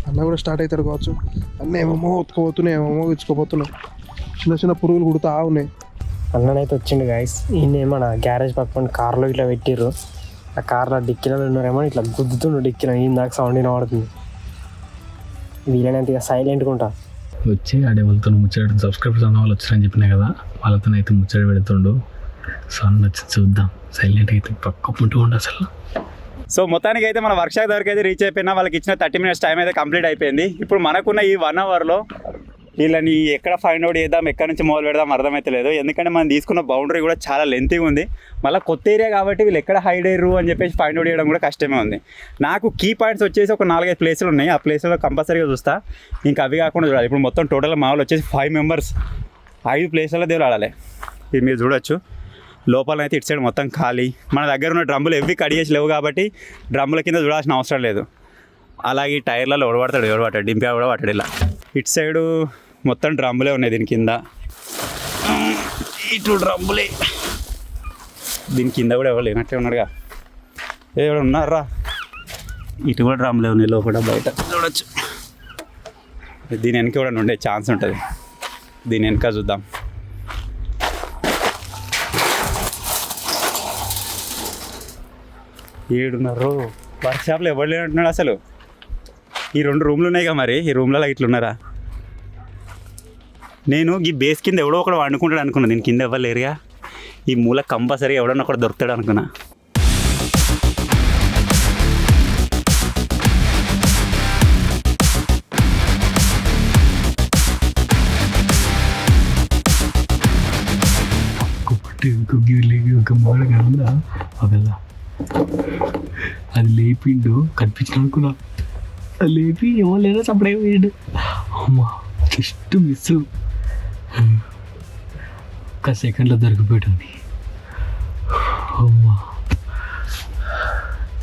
అన్న కూడా స్టార్ట్ అవుతాడు కావచ్చు. అన్నీ ఏమేమో ఉతుకుపోతున్నాయి, ఏమేమో ఇచ్చుకోపోతున్నాయి. చిన్న పురుగులు కుడుతా ఉన్నాయి. అన్ననైతే వచ్చిండు గాయస్. ఈయన మన గ్యారేజ్ పక్కన కార్లో ఇట్లా పెట్టిర్రు. ఆ కార్లో డిక్కీలో ఉన్నారేమో ఇట్లా గుద్దుతుండు డిక్కీలో. ఈయన దాకా సౌండ్ వినబడుతుంది. వీళ్ళనంత ఇక సైలెంట్గా ఉంటా. వచ్చి ఆడే వాళ్ళతో ముచ్చట సబ్స్క్రైబర్స్ అన్న వాళ్ళు వచ్చారని చెప్పినా కదా, వాళ్ళతో అయితే ముచ్చట పెడుతుండు. సో అన్న వచ్చి చూద్దాం. సైలెంట్గా అయితే పక్క పుంటూ ఉండు అసలు. సో మొత్తానికి అయితే మన వర్క్షాప్ దగ్గరికి అయితే రీచ్ అయిపోయినా. వాళ్ళకి ఇచ్చిన 30 minutes టైం అయితే కంప్లీట్ అయిపోయింది. ఇప్పుడు మనకున్న ఈ 1 hourలో వీళ్ళని ఎక్కడ ఫైండ్ అవుట్ చేద్దాం, ఎక్కడి నుంచి మొదలు పెడదాం అర్థమవుతలేదు. ఎందుకంటే మనం తీసుకున్న బౌండరీ కూడా చాలా లెంతీగా ఉంది. మళ్ళీ కొత్త ఏరియా కాబట్టి వీళ్ళు ఎక్కడ హైడ్ అయ్యారు అని చెప్పేసి ఫైండ్ అవుట్ చేయడం కూడా కష్టమే ఉంది. నాకు కీ పాయింట్స్ వచ్చేసి ఒక 4-5 ప్లేసులు ఉన్నాయి. ఆ ప్లేస్లో కంపల్సరీగా చూస్తా. ఇంకా అవి కాకుండా చూడాలి. ఇప్పుడు మొత్తం టోటల్ మా వాళ్ళు వచ్చేసి 5 మెంబర్స్ 5 ప్లేస్లలో దేవుడు ఆడాలి. ఇది మీరు చూడొచ్చు. లోపలనైతే ఇటు సైడ్ మొత్తం ఖాళీ. మన దగ్గర ఉన్న డ్రమ్ములు ఎవ్వి కడిగేసి లేవు కాబట్టి డ్రమ్ముల కింద చూడాల్సిన అవసరం లేదు. అలాగే టైర్లలో ఎవడబడతాడు డింపా కూడా పట్టాడు. ఇలా ఇటు సైడు మొత్తం డ్రమ్ములే ఉన్నాయి. దీని కింద ఇటు డ్రమ్ములే, దీని కింద కూడా ఎవరు లేనట్టే ఉన్నాడుగా. ఎవరు ఉన్నారా? ఇటు కూడా డ్రమ్ములే ఉన్నాయి, లోపల బయట చూడొచ్చు. దీని వెనక కూడా ఉండే ఛాన్స్ ఉంటుంది. దీని వెనక చూద్దాం. ఏడున్నారు. వర్క్షాప్లో ఎవరు లేనట్టున్నాడు అసలు. ఈ 2 రూమ్లు ఉన్నాయిగా, మరి ఈ రూమ్లలో ఇట్లున్నారా? నేను ఈ బేస్ కింద ఎవడో ఒకడు వండుకుంటాడు అనుకున్నా. దీని కింద ఎవరు లేరుగా. ఈ మూల కంపల్సరీ ఎవడన్నా ఒకటి దొరుకుతాడు అనుకున్నా. అది లేపిండు, కనిపించిన అనుకున్నా. అది లేపి ఏమో లేదా చప్పుడే పోయాడు. అమ్మా జస్ట్ మిస్. ఒక సెకండ్లో దొరికిపోయాడు. అమ్మా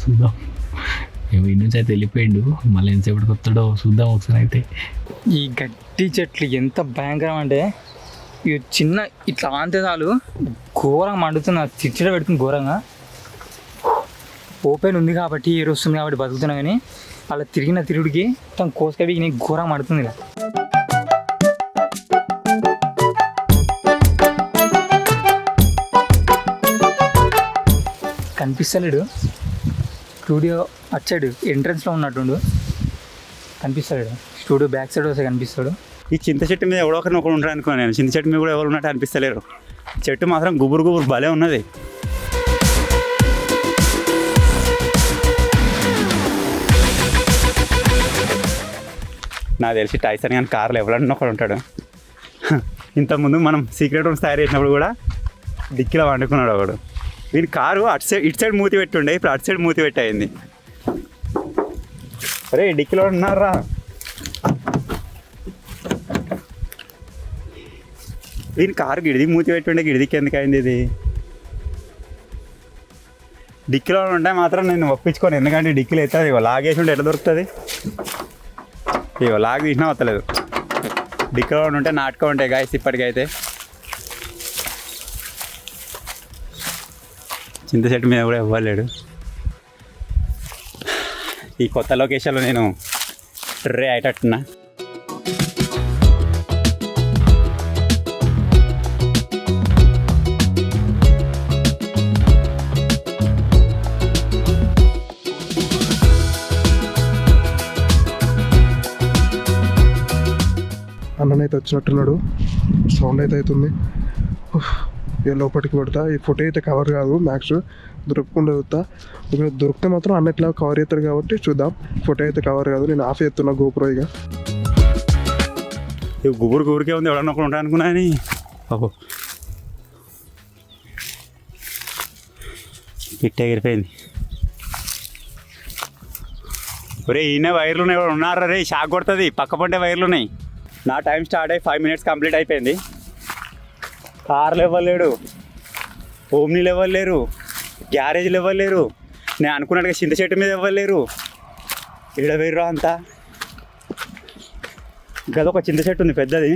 చూద్దాం. మేము నుంచి అయితే వెళ్ళిపోయిండు. మళ్ళీ ఎంతసేపటికి వస్తాడో చూద్దాం ఒకసారి. అయితే ఈ గట్టి చెట్లు ఎంత భయంకరం అంటే ఇవి చిన్న ఇట్లా ఆంతే చాలు ఘోరంగా మండుతున్నా, చిచ్చడ పెడుతుంది ఘోరంగా. ఓపెన్ ఉంది కాబట్టి ఎయిర్ వస్తుంది కాబట్టి బతుకుతున్నా, కానీ అలా తిరిగిన తిరుగుడికి మొత్తం కోసుకవి నీకు ఘోరంగా మండుతుంది. ఇలా కనిపిస్తలేడు. స్టూడియో అటు సైడ్ ఎంట్రన్స్లో ఉన్నట్టుండు, కనిపిస్తలేడు. స్టూడియో బ్యాక్ సైడ్ వస్తే కనిపిస్తాడు. ఈ చింత చెట్టు మీద ఎవడో ఒకరిని ఒకరు ఉంటారు అనుకో. నేను చింత చెట్టు మీద కూడా ఎవరు ఉన్నట్టు అనిపిస్తలేరు. చెట్టు మాత్రం గుబురు భలే ఉన్నది. నాకు తెలిసి టైసన్ కానీ కార్లో ఎవరన్నా ఒకడు ఉంటాడు. ఇంతకుముందు మనం సీక్రెట్ రూమ్స్ తయారు చేసినప్పుడు కూడా డిక్కీలో వండుకున్నాడు ఒకడు. వీని కారు అటు సైడ్ ఇటు సైడ్ మూతి పెట్టుండే, ఇప్పుడు అటు సైడ్ మూతి పెట్టి అయింది. అరే డిక్కీలో ఉన్నారా? వీని కారు గిడిది మూతి పెట్టుండే, గిడిదికి ఎందుకు అయింది ఇది? డిక్కీలో ఉంటే మాత్రం నేను ఒప్పించుకోను. ఎందుకంటే డిక్కీలో అవుతుంది. ఇగో లాగేసి ఉంటే ఎట్లా దొరుకుతుంది? ఇగో లాగ్ తీసినా వస్తలేదు. డిక్కీలో ఉంటే నాటుకో ఉంటాయి గాయస్. ఇప్పటికైతే చింత చెట్టు మీద కూడా ఇవ్వలేడు. ఈ కొత్త లొకేషన్లో నేను ట్రే అయ్యేటట్టున్నా. అన్ననైతే వచ్చినట్టున్నాడు. సౌండ్ అయితే అవుతుంది. ఇక లోపలికి పెడతా. ఈ ఫోటో అయితే కవర్ కాదు, మ్యాక్స్ దొరకకుండా చూస్తా. ఒకవేళ దొరికితే మాత్రం అన్న ఇట్లా కవర్ చేస్తాడు కాబట్టి చూద్దాం. ఫోటో అయితే కవర్ కాదు. నేను ఆఫ్ చేస్తున్నా గోప్రో. ఇక గుబురుకే ఉంది. ఎవడన్నా ఒకరు ఉంటాను అనుకున్నా అని బాబు ఇట్టే ఎగిరిపోయింది. ఒరే ఈయన వైర్లు ఉన్నాయి, ఉన్నారా రే? షాక్ కొడుతుంది. పక్క పంటే వైర్లు ఉన్నాయి. నా టైం స్టార్ట్ అయ్యి 5 minutes కంప్లీట్ అయిపోయింది. కార్లు ఇవ్వలేడు, ఓమ్నీలు ఇవ్వలేరు, గ్యారేజ్లు ఇవ్వలేరు. నేను అనుకున్నట్టుగా చింత చెట్టు మీద ఇవ్వలేరు. ఇడవేర్రా అంతా. గదొక చింత చెట్టు ఉంది పెద్దది.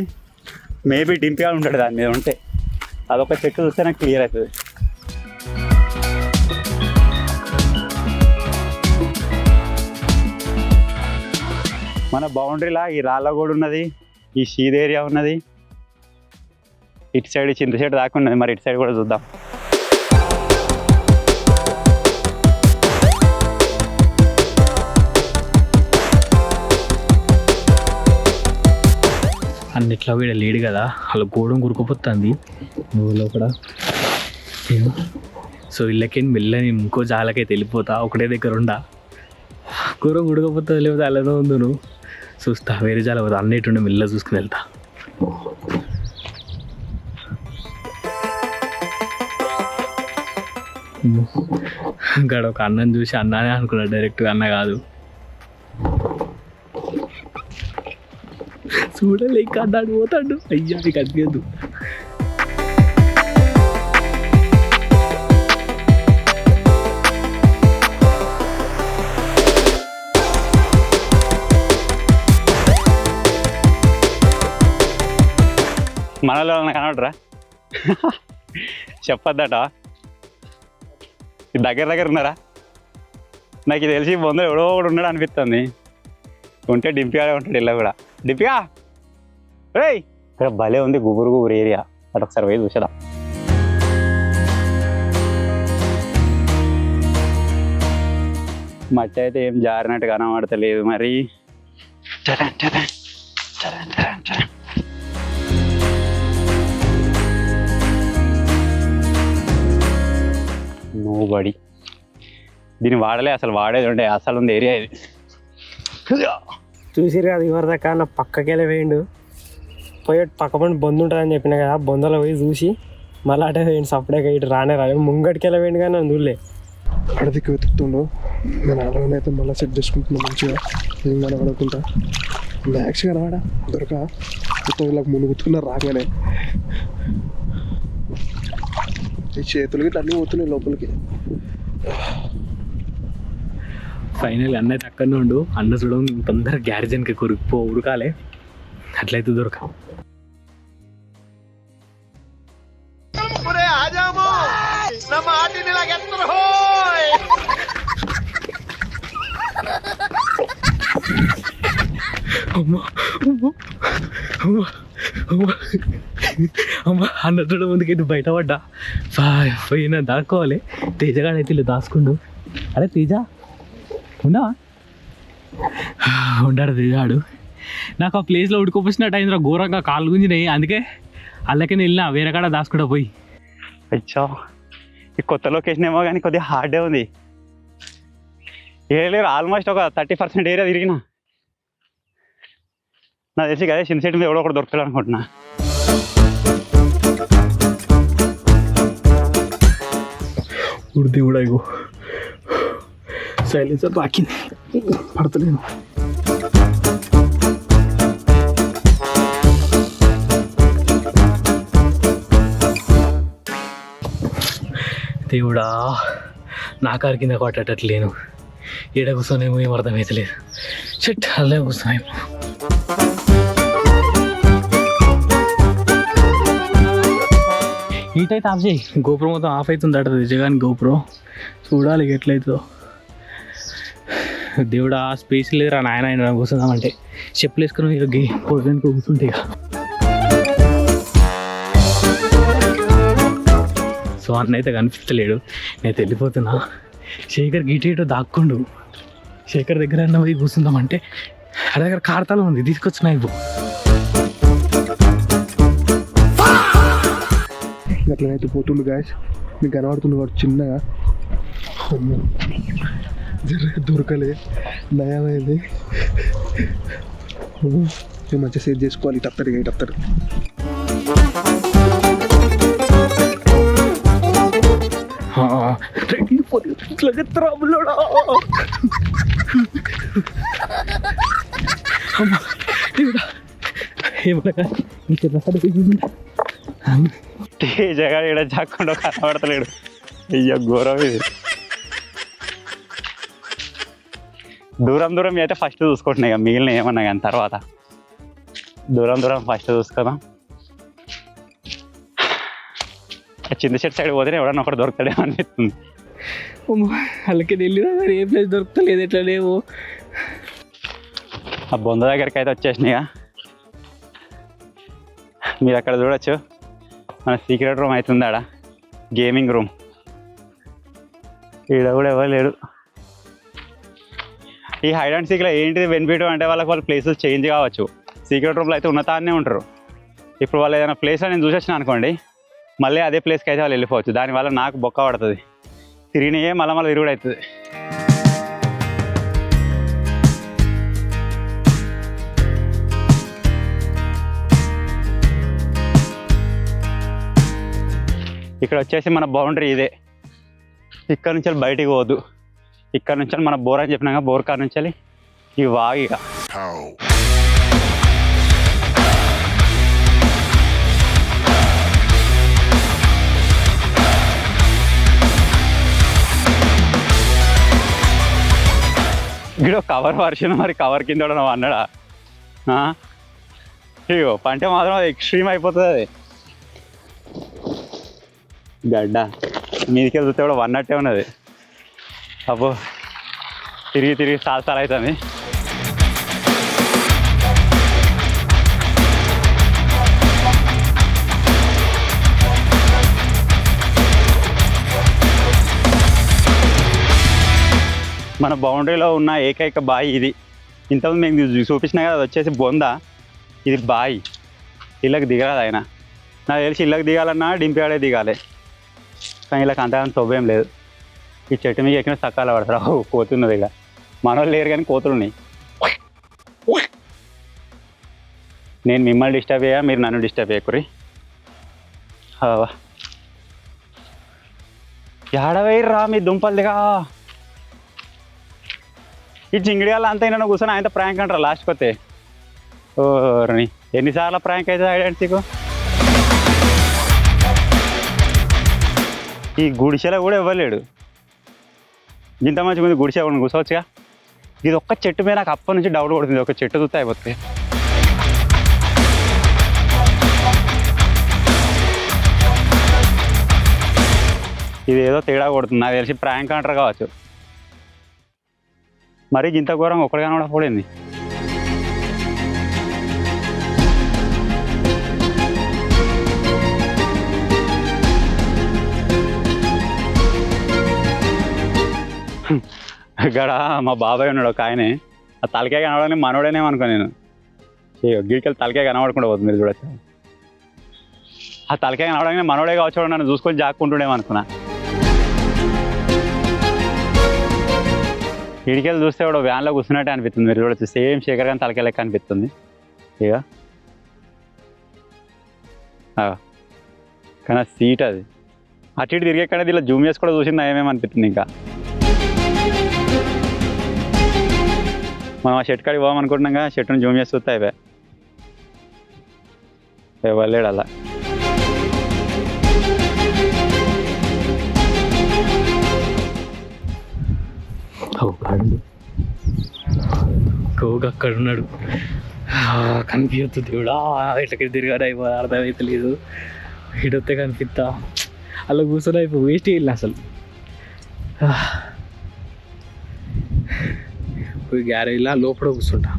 మేబీ డింపిగా ఉంటాడు దాని మీద ఉంటే. అదొక చెట్టు చూస్తే నాకు క్లియర్ అవుతుంది. మన బౌండరీలా ఈ రాళ్ళగోడు ఉన్నది, ఈ షీద్ ఏరియా ఉన్నది, ఇటు సైడ్ చింత చెట్టు దాకా ఉన్నది. మరి ఇటు సైడ్ కూడా చూద్దాం. అన్నిట్లో వీడ లేడు కదా, అలా గోడం గురుకుపోతుంది లోపల. సో ఇళ్ళకి మెల్లని ఇంకో జాలకైతే వెళ్ళిపోతా. ఒకటే దగ్గర ఉండా కూర ఉడకపోతుంది, లేకపోతే అలానే ఉండు. నువ్వు చూస్తా వేరే జాల పోతా. అన్నిటి మెల్ల చూసుకుని వెళ్తా. ఇక్కడ ఒక అన్నం చూసి అన్నానే అనుకున్నా, డైరెక్ట్గా అన్న కాదు. చూడలేక అన్నాడు పోతాడు. అయ్యా నీకు అనిపించదు. మనలో కనబడరా చెప్పద్దట. దగ్గర ఉన్నారా? నాకు ఇది తెలిసి బొందలు ఎవడో ఒకడు ఉన్నాడు అనిపిస్తుంది. ఉంటే డింపిగానే ఉంటాడు ఇలా కూడా. డింపిగా రేయ్, ఇక్కడ భలే ఉంది గుబురు ఏరియా. అటు ఒకసారి పోయి చూసేదా. మట్టి అయితే ఏం జారినట్టు కనబడతలేదు మరి. నోబడి దీన్ని వాడలే, అసలు వాడేది ఉండే అసలు ఉంది ఏరియా ఇది. చూసిరు కదా ఇవరి దాకా నా పక్కకెళ్ళి వేయండు పోయి పక్క పని బొందు ఉంటుందని చెప్పిన కదా, బొందలో పోయి చూసి మళ్ళీ అటే వేయండి. సపరేట్గా ఇటు రానే ముంగటికెళ్ళి వేయండి కానీ నన్ను చూడలే. అడదికి వెతుకుతుండో నేను అలాగనైతే మళ్ళీ సెట్ చేసుకుంటున్నాను మంచిగా. ఏం కనబడకుండా మ్యాక్స్ కనబడా దొరక మొత్తం ఇలా మునుగుతున్నా రాగానే. ఈ చేతులకి ఇట్లా అన్నీ పోతున్నాయి లోపలికి. ఫైనల్ అన్న అయితే అక్కడనే ఉండు. అన్న చూడడం తొందరగా గ్యారేజన్కి ఉరకాలే, అట్లయితే దొరక. అమ్మా అన్న చూడడం ముందుకైతే బయటపడ్డా. పోయినా దాక్కోవాలి. తేజగాడైతే ఇలా దాచుకుండు. అరే తేజ ఉన్నావా? ఉండాడు తేజాడు. నాకు ఆ ప్లేస్లో ఉడుకోపోసినట్టు అయిందిరా, ఘోరంగా కాళ్ళు గుంజినాయి. అందుకే అల్లకని వెళ్ళినా వేరే కాడ దాచుకుంటా పోయి. అచ్చా ఈ కొత్త లొకేషన్ ఏమో కానీ కొద్దిగా హార్డే ఉంది. ఏలేరు ఆల్మోస్ట్ ఒక 30% ఏరియా తిరిగిన. నాకు తెలిసి కదా చిన్న సైడ్ మీద ఎవడో ఒకటి దొరుకుతాడు అనుకుంటున్నా. ఉడితే కూడా ఇగో సైలెన్సర్ రాకింది, పడతలేదు. దేవుడా నా కారు కింద కొట్టేటట్లేను. ఈడ కూర్చొనేమో ఏం అర్థమవుతలేదు. చెట్ అల్లే కూర్చున్నాయి. హీట్ అయితే ఆఫ్ చేయి. గోప్రో మొత్తం ఆఫ్ అవుతుంది అట నిజంగాని. గోప్రో చూడాలి ఎట్లయితుందో. దేవుడా స్పేస్ లేదురా నాయన ఆయన కూర్చుందామంటే. చెప్పులు వేసుకుని పోదానికి కూర్చుంటే ఇక. సో అన్న అయితే కనిపించలేడు, నేను వెళ్ళిపోతున్నా. శేఖర్ గిటేటో దాక్కుండు. శేఖర్ దగ్గర అన్న పోయి కూర్చుందామంటే ఆ దగ్గర కార్తాలో ఉంది, తీసుకొచ్చిన ఇవ్వు. అట్లనైతే పోతుండు గాయస్. మీకు కనబడుతుంది వాడు చిన్నగా. దొరకలే, నయమైంది. మంచిగా సేవ్ చేసుకోవాలి. ఇటు అత్తరు ఇటు అత్తరు. తేజగా ఇక్కడ జాకుండా కనబడతలేడు. అయ్యో ఘోరం ఇది. దూరం అయితే ఫస్ట్ చూసుకుంటున్నాయి ఇక, మిగిలిన ఏమన్నా కానీ తర్వాత. దూరం ఫస్ట్ చూసుకుందాం. చిన్న చెట్టు సైడ్ పోతేనే ఎవడన్నా ఒకటి దొరుకుతాడేమో అనిపిస్తుంది. వాళ్ళకి వెళ్ళినా మరి ఏ ప్లేస్ దొరుకుతలేదు, ఎట్లా లేవు. ఆ బొంద దగ్గరికి అయితే వచ్చేసినాయిగా. మీరు అక్కడ చూడొచ్చు మన సీక్రెట్ రూమ్ అవుతుంది ఆడ, గేమింగ్ రూమ్. ఈడ కూడా ఎవరు లేడు. ఈ హైడ్ అండ్ సీక్లో ఏంటిది బెనిఫిట్ అంటే వాళ్ళ ప్లేసెస్ చేంజ్ కావచ్చు. సీక్రెట్ రూమ్లో అయితే ఉన్నతానే ఉంటారు. ఇప్పుడు వాళ్ళు ఏదైనా ప్లేస్లో నేను చూసొచ్చిన అనుకోండి, మళ్ళీ అదే ప్లేస్కి అయితే వాళ్ళు వెళ్ళిపోవచ్చు. దానివల్ల నాకు బొక్క పడుతుంది, తిరిగినాయే మళ్ళీ తిరుగుడు అవుతుంది. ఇక్కడ వచ్చేసి మన బౌండరీ ఇదే. ఇక్కడ నుంచి బయటికి పోవద్దు. ఇక్కడ నుంచి మన బోర్ అని చెప్పినాక బోర్ కాడ నుంచి ఈ వాగు ఇక. ఇక్కడ కవర్ వర్షం మరి కవర్ కింద నువ్వు అన్నాడా? ఇగో పంటే మాత్రం అది ఎక్స్ట్రీమ్ అయిపోతుంది. అది గడ్డ మీదికి వెళ్తే కూడా వన్నట్టే ఉన్నది. అబ్బో తిరిగి తిరిగి సాలు అవుతుంది. మన బౌండరీలో ఉన్న ఏకైక బావి ఇది. ఇంతకుముందు మేము చూపించినా కదా, అది వచ్చేసి బొంద. ఇది బావి. ఇళ్ళకి దిగరాదు ఆయన. నాకు తెలిసి ఇళ్ళకి దిగాలన్నా డింపియాడే దిగాలి. కానీ ఇళ్ళకి అంతగానో తవ్వేం లేదు. ఈ చెట్టు మీద ఎక్కిన సకాల పడతారు. కోతున్నది ఇక. మనోళ్ళు లేరు కానీ కోతులు ఉన్నాయి. నేను మిమ్మల్ని డిస్టర్బ్ అయ్యా, మీరు నన్ను డిస్టర్బ్ చేయకురి. ఏడవేయరా మీ దుంపలు దిగా. ఈ జింగిడియాల అంతా అయినా కూర్చొని ఆయనతో ప్రాంక్ అంటారా లాస్ట్కి వస్తే. ఓ ఎన్నిసార్లు ప్రాంక్ అవుతుంది ఐడెంటిటీకు. ఈ గుడిసెలో కూడా ఇవ్వలేడు. ఇంత మంచి మంది గుడిసె కూర్చోవచ్చుగా. ఇది ఒక్క చెట్టు మీద నాకు అప్పటి నుంచి డౌట్ కొడుతుంది. ఒక చెట్టు చూస్తే అయిపోతుంది. ఇది ఏదో తేడా కొడుతుంది. నాకు తెలిసి ప్రాంక్ అంటారు కావచ్చు. మరి ఇంత ఘోరంగా ఒక్కడిగా కూడా పోయింది. ఇక్కడ మా బాబాయ్ ఉన్నాడు ఒక ఆయనే. ఆ తలకాయ కనబడని మనోడేనేమో అనుకో నేను. గిరికెళ్ళి తలకాయ కనబడకుండా పోతుంది. మీరు చూడొచ్చు. ఆ తలకాయ కనబడగానే మనోడే కావచ్చు, నన్ను చూసుకొని జాక్కుంటుండేమో అనుకున్నా. ఇడికెళ్ళి చూస్తే కూడా వ్యాన్లో కూర్చున్నట్టే అనిపిస్తుంది. మీరు చూడొచ్చు. సేమ్ శేఖర్ గాని తలకాయ లెక్క అనిపిస్తుంది. ఇక కానీ సీట్ అది అటు ఇటు తిరిగేక్కడ ఇలా జూమ్ చేసి కూడా చూసింది ఏమేమి అనిపిస్తుంది. ఇంకా మనం ఆ షెట్ కాడికి పోవామనుకుంటున్నాం కదా, షెట్ను జూమ్ చేసి చూస్తే అయిపోయా. వెళ్ళాడు అలా. అక్కడ ఉన్నాడు. కనిపించద్దు దేవుడా. ఇట్లకి తిరిగాడు అయిపో అర్థమైతలేదు. ఇడొస్తే కనిపిస్తా. అలా కూర్చొని అయిపో వేస్ట్ వెళ్ళి అసలు. పోయి గ్యారేజ్లో లోపల కూర్చుంటా.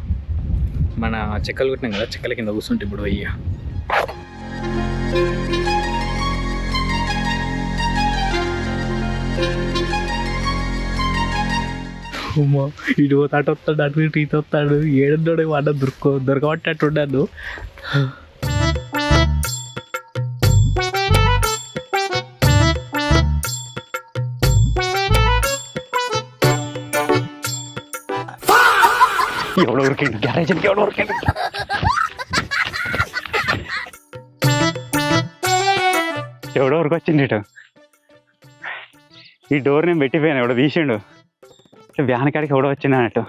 మన చెక్కలు కొట్టినాం కదా, చెక్కల కింద కూర్చుంటే ఇప్పుడు అయ్యా. ఇటు పోతే అటు వస్తాడు, అటు ఇటు ఈత వస్తాడు. ఏడున్నాడు వాడ దొరకబట్టేట్టున్నాను. ఎవడో ఉరికిండు గ్యారేజ్కి, ఎవడో ఉరికిండు. ఎవడో ఉరికొచ్చింది ఇటు. ఈ డోర్ నేను పెట్టిపోయాను, ఎవడో తీసిండు. వ్యాన్ కాడికి ఎవడో వచ్చింది అన్నట్టు.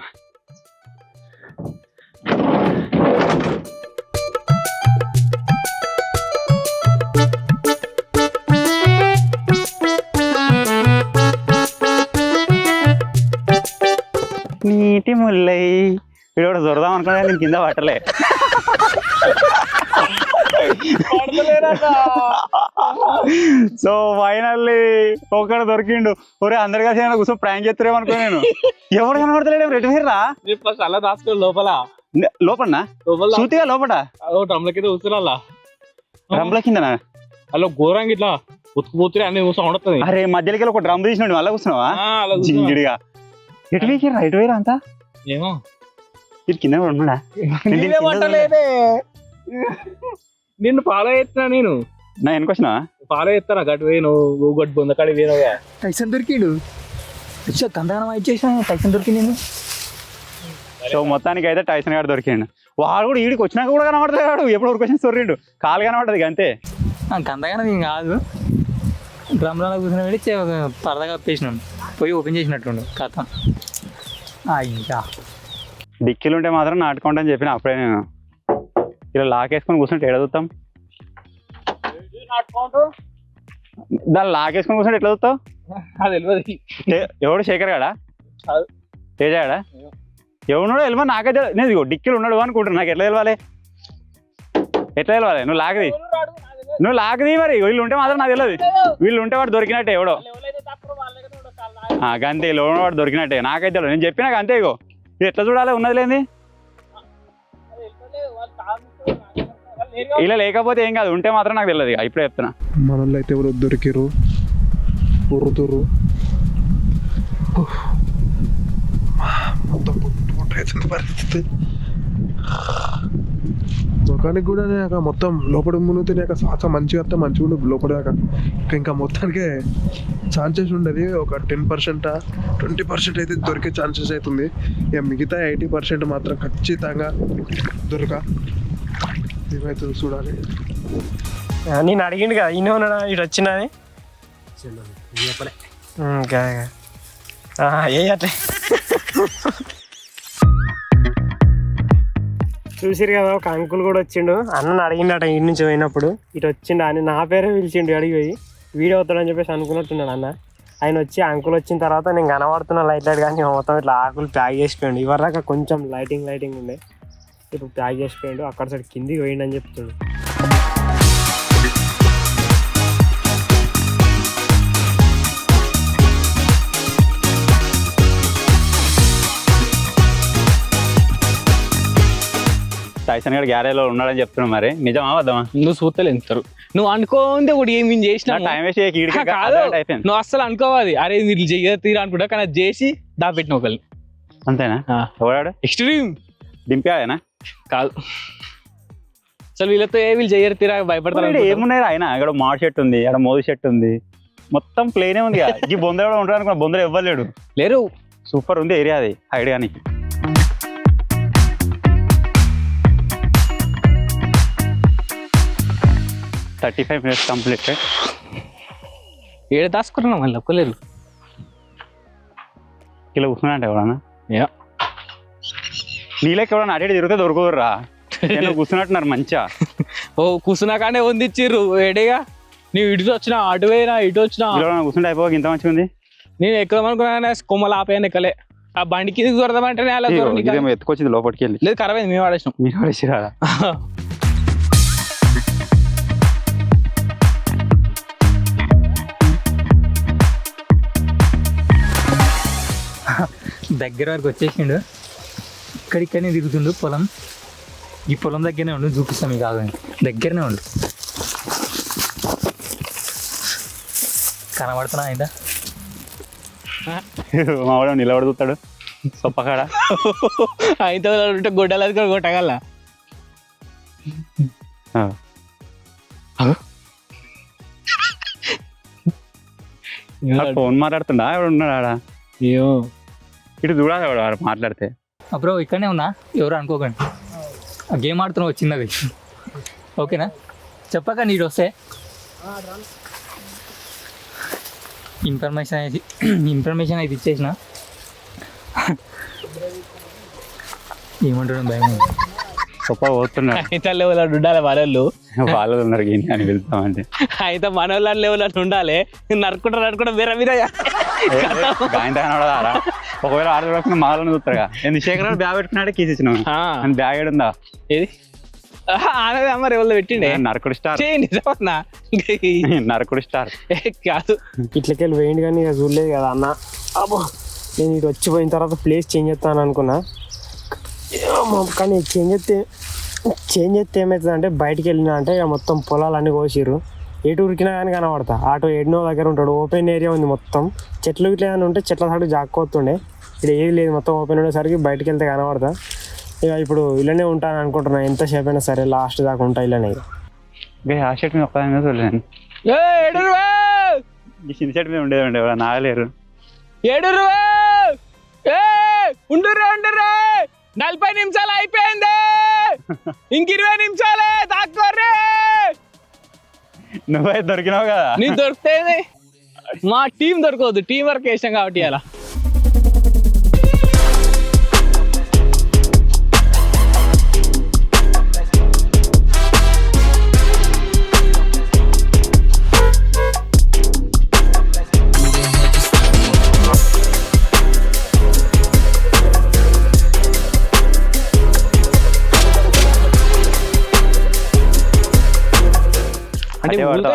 నీటి ముల్లై వీడు జొరదాం అనుకున్నా నేను కింద పట్టలే. సో ఫైనల్లీ ఒకడు దొరికిండు. ఒరే అందరు కలిసి కూర్చొని ప్రాంక్ చేస్తారేమో అనుకో. నేను ఎవరు కనబడతలేడు. రెడ్ హెయిర్ రా అలా దాచుకో లోపల లోపల సూతిగా లోపల డ్రమ్ల కింద కూర్చున్నా. డ్రమ్ల కిందనా? అలా ఘోరంగా ఇట్లా ఉతుకుపోతే అన్ని సౌండ్ వస్తుంది. అరే మధ్యలోకి ఒక డ్రమ్ తీసినాడు, మళ్ళీ కూర్చున్నావా? జింగిడిగా ఎటు వేకిరా? ఎటు వేరా అంతా ఏమో. ఇటు కింద కూడా ఉన్నాడా? నిన్ను ఫాలో చేస్తున్నా నేను. నా వెనకొచ్చినా ఫాలో చేస్తాను. గట్టు పోయి నువ్వు గట్టు బొందకాడి పోయినావా? టైసన్ దొరికిండు. కందగానం ఇచ్చేసిన టైసన్ దొరికింది. సో మొత్తానికి అయితే టైసన్ గారు దొరికిండు. వాడు కూడా ఈడికి వచ్చినాక కూడా కనబడతాడు. ఎప్పుడు ఊరికి వచ్చిన సొర్రిండు, కాలు కనబడదు అంతే. కందగానం ఏం కాదు. డ్రమ్లో కూర్చొని పెట్టి పరదాగా కప్పేసినాం పోయి ఓపెన్ చేసినట్టుండు కథ అయ్యా డిక్కీలు ఉంటే మాత్రం నాటుకోండి అని చెప్పిన అప్పుడే నేను ఇలా లాకేసుకొని కూర్చుంటే ఎడ చూస్తాం దాన్ని లాకేసుకొని కూర్చుంటే ఎట్లా చూస్తావు అది తెలియదు ఎవడు శేఖర్ గాడా తేజ గాడా ఎవడున్నాడో వెళ్ళమా నాకే తెలియదు నేను ఇదిగో డిక్కీలు ఉన్నాడు అనుకుంటున్నా నాకు ఎట్లా తెలవాలి నువ్వు లాగది మరి వీళ్ళు ఉంటే మాత్రం నాకు తెలియదు వీళ్ళు ఉంటే వాడు దొరికినట్టే ఎవడో గంతే వీళ్ళు వాడు దొరికినట్టే నాకైతే తెలియదు నేను చెప్పినాక అంతే ఇగో ఇది ఎట్లా చూడాలి ఉన్నది లేని ఇలా లేకపోతే ఏం కాదు ఉంటే మాత్రం నాకు తెలియదు ఇక ఇప్పుడే చెప్తున్నా మనల్లో అయితే ఎవరు దొరికిరు ఉరుతురు మొత్తం అవుతుంది పరిస్థితి ముఖానికి కూడా మొత్తం లోపల మునిగితే శ్వాస మంచిగా వస్తే మంచిగా ఉండదు లోపల ఇంకా మొత్తానికే ఛాన్సెస్ ఉండదు ఒక 10% 20% అయితే దొరికే ఛాన్సెస్ అవుతుంది ఇక మిగతా 80% మాత్రం ఖచ్చితంగా దొరక ఏమవుతుంది చూడాలి. నేను అడిగిండు కదా ఈయన ఉన్నాడా ఇటు వచ్చినది ఏ అట్లే చూసిరు కదా ఒక అంకుల్ కూడా వచ్చిండు అన్నను అడిగిండట ఇంటి నుంచి పోయినప్పుడు ఇటు వచ్చిండు అని నా పేరే పిలిచిండు అడిగి పోయి వీడియో అవుతాడని చెప్పేసి అనుకున్నట్టున్నాడు అన్న. ఆయన వచ్చి అంకుల్ వచ్చిన తర్వాత నేను కనబడుతున్నా లైట్ కానీ మొత్తం ఇట్లా ఆకులు ప్యాక్ చేసిపోయాడు. ఇవరిదాకా కొంచెం లైటింగ్ ఉండే ఇప్పుడు ప్యాక్ చేసిపోయాడు. అక్కడ సైడ్ కిందికి పోయిండు అని చెప్తుండు. టైసన్ గారు గ్యారేజ్లో ఉన్నాడని చెప్తున్నావు మరి నిజమా వద్దామా? నువ్వు చూస్తలే ఎంతారు నువ్వు అనుకోండి కూడా ఏం చేసిన టైం వేసి నువ్వు అస్సలు అనుకోవాలి అరే మీరు చెయ్య తీరా అనుకుంటా కానీ అది చేసి దాపెట్టిన ఒకళ్ళని అంతేనా? ఎవడాడు ఎక్స్ట్రీమ్ దింపాడేనా? కాదు అసలు వీళ్ళతో వీళ్ళు చెయ్యరు తీరా భయపడతారు. ఏమున్నాయి ఆయన ఇక్కడ మాడ్ షర్ట్ ఉంది అక్కడ మోది షర్ట్ ఉంది మొత్తం ప్లేనే ఉంది. ఈ బొందర కూడా ఉంటాడు అనుకున్నా బొందర ఇవ్వలేడు లేరు. సూపర్ ఉంది ఏరియా అది హైడ్ కానీ. $35 minutes కంప్లీటెడ్. ఏడు దాచుకుంటున్నాం మళ్ళీ ఒక్కలేరు ఇలా కూర్చున్నాంటే ఎవడన్నా నీళ్ళకి ఎవడన్నా అటు తిరిగితే దొరకదురా కూర్చున్నట్టున్నారు మంచిగా. ఓ కూర్చున్నా కానీ వందిచ్చిర్రు ఏడేగా నీవు ఇటు వచ్చినా అటు పోయినా ఇటు వచ్చినా కూర్చుంటే అయిపోక ఇంత మంచిగా ఉంది. నేను ఎక్కదామనుకున్నా కొమ్మలు ఆపాయని ఎక్కలే ఆ బండి కిందకి దొరదామంటే ఎత్తుకొచ్చింది లోపలికి వెళ్ళి. లేదు ఖరాబ్ అయింది మేము వాడేసినాం. మీరు వాడేసి రాదా? దగ్గర వరకు వచ్చేసిండు. ఇక్కడిక్కడనే తిరుగుతుండు పొలం. ఈ పొలం దగ్గరనే ఉండు చూపిస్తాం మీకు కాదని దగ్గరనే ఉండు. కనబడుతున్నా ఆయన మావాడు నిలబడుతాడు సొప్పకాడ అయితే ఉంటే గొడ్డలు కూడా కొట్టగల. ఫోన్ మాట్లాడుతుండా ఎవడు ఉన్నాడు ఆడ? అయ్యో ఇటు చూడాలి వాడు మాట్లాడితే. బ్రో ఇక్కడనే ఉన్నా ఎవరు అనుకోకండి. ఆ గేమ్ ఆడుతున్నావు చిన్నది ఓకేనా? చెప్పక నీడు వస్తే ఇన్ఫర్మేషన్ అయితే ఇచ్చేసిన. ఏమంటాడు భయం గొప్ప పోతున్నాడు. అయితే లెవెల్ ఉండాలి వాళ్ళు ఉన్నారు అని వెళ్తామంటే అయితే మన వాళ్ళ లెవెల్ అని ఉండాలి. నరుకుంటా వేరే మీద ఆడ ఒకవేళ ఆడకుండా మాలను చూస్తారుగా. ఎందుకు శేఖర్ బ్యాగ్ పెట్టుకున్నాడే కీస్ ఇచ్చినాం అని బ్యాగ్ ఏడుందా? ఏది ఆనది అమ్మారు ఎవరు పెట్టిండే నరకుడు స్టార్. నిజమన్నా నరకుడు స్టార్ కాదు. ఇట్లకెళ్ళి వేయండి కానీ ఇక చూడలేదు కదా అన్న. అబ్బో నేను ఇటు వచ్చిపోయిన తర్వాత ప్లేస్ చేంజ్ చేస్తాను అనుకున్నా కానీ చేంజ్ చేస్తే ఏమవుతుంది అంటే బయటికి వెళ్ళినా అంటే ఇక మొత్తం పొలాలన్నీ కోసిర్రు. ఎటు ఉరికినా కానీ కనబడతా. ఆటో ఎన్నో దగ్గర ఉంటాడు. ఓపెన్ ఏరియా ఉంది మొత్తం. చెట్లు ఇట్లా ఏమైనా ఉంటే చెట్ల సైడ్ జాక్కోతుండే. ఇక్కడ ఏది లేదు మొత్తం ఓపెన్ ఉండేసరికి బయటకు వెళ్తే కనబడతా. ఇక ఇప్పుడు ఇలానే ఉంటాను అనుకుంటున్నా. ఎంతసేపు అయినా సరే లాస్ట్ దాకా ఉంటా ఇలానే. ఆ షర్ట్ మీద ఒక్కదాని చూడలేను. ఈ చిన్న షర్ట్ మీద ఉండేది ఎవరు నాగలేరు. 40 నిమిషాలు అయిపోయింది. ఇంక 20 నిమిషాలే దాక్కోర్రే. నువ్వైతే దొరికినావు కదా. నీకు దొరికితే మా టీం దొరకవద్దు, టీం వర్క్ వేసాం కాబట్టి అలా.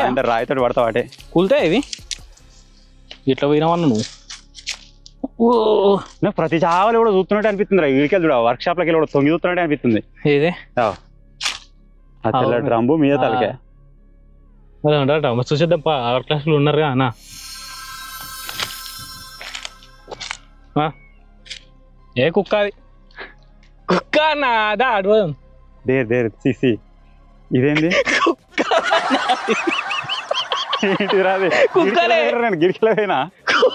అంటే రాయితో పడతావు అటే కూల్తాయి ఇవి. ఇట్లా పోయినావన్నా నువ్వు. ప్రతి చావలు కూడా చూస్తున్నట్టు అనిపిస్తుంది రా. వీడికి చూడ వర్క్ షాప్ లోకి వెళ్ళి తొంగి చూస్తున్నట్టు అనిపిస్తుంది. ఏదే డ్రమ్ము మీద తలకే చూసేద్దాం. ఆర్ క్లాసులు ఉన్నారుగా అన్న. ఏ కుక్క అది? కుక్క అన్న అదా అడవదాం. దేర్ సిసి ఇదేంది గిరికల పోయినా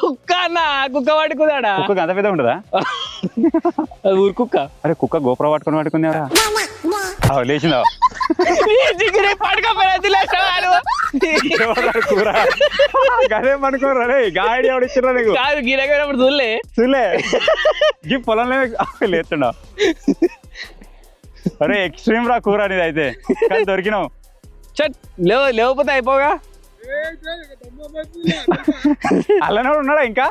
కుక్క అన్న. కుక్క పట్టుకుందాడా? కుక్క అంత పెద్ద ఉంటుందా? ఊరు కుక్క. అరే కుక్క గోపుర పట్టుకుని పట్టుకుందా? లేచిందా? అదే పనుకోరా గాడి ఎవడు ఇచ్చిరా నీకు? గిరగప్పుడు చూడలే చూలే ఈ పొలంలో లేచుండ. అరే ఎక్స్ట్రీమ్ రా కూర అనేది అయితే. కానీ దొరికినావు. లేకపోతే అయిపోగా. అల్లనే ఉన్నాడా? ఇంకా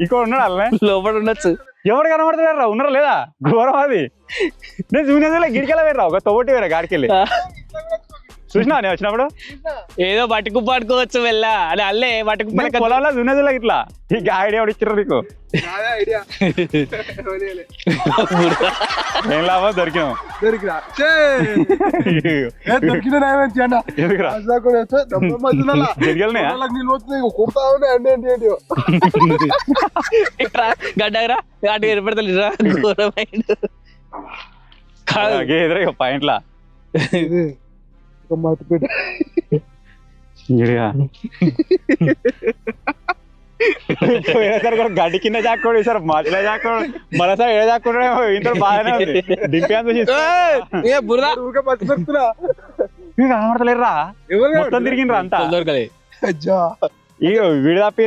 ఇంకో ఉన్నాడు అల్లనే లోపల ఉండొచ్చు. ఎవరు కనబడతారు రా? ఉన్నారా లేదా? ఘోరం అది. నేను చూసినా గిడికెళ్ళ వేరా ఒక తోటి వేరా గాడికెళ్ళి. చూసినా నేను వచ్చినప్పుడు ఏదో బట్టుకుప్పు పట్టుకోవచ్చు వెళ్ళ అని అల్లే బట్టుకుప్ప పొలంలో దున్నదిలా ఇట్లా. ఈ గాడి ఎవడు ఇచ్చిర్రు నీకు? ఏం లాభం దొరికినావు. గడ్డరా అటు ఏర్పడతలేరా? ఎదురు పాయింట్లా గడ్డి కింద జాక్కోడు సార్ మధ్యలో జాక్కోడు మరోసారి ఏడ జాక్కోడు ఇంత బాగానే ఉంది. దింపాను కనబడతలేరురా. మొత్తం తిరిగిండ్రా అంతా. వీడు తప్పి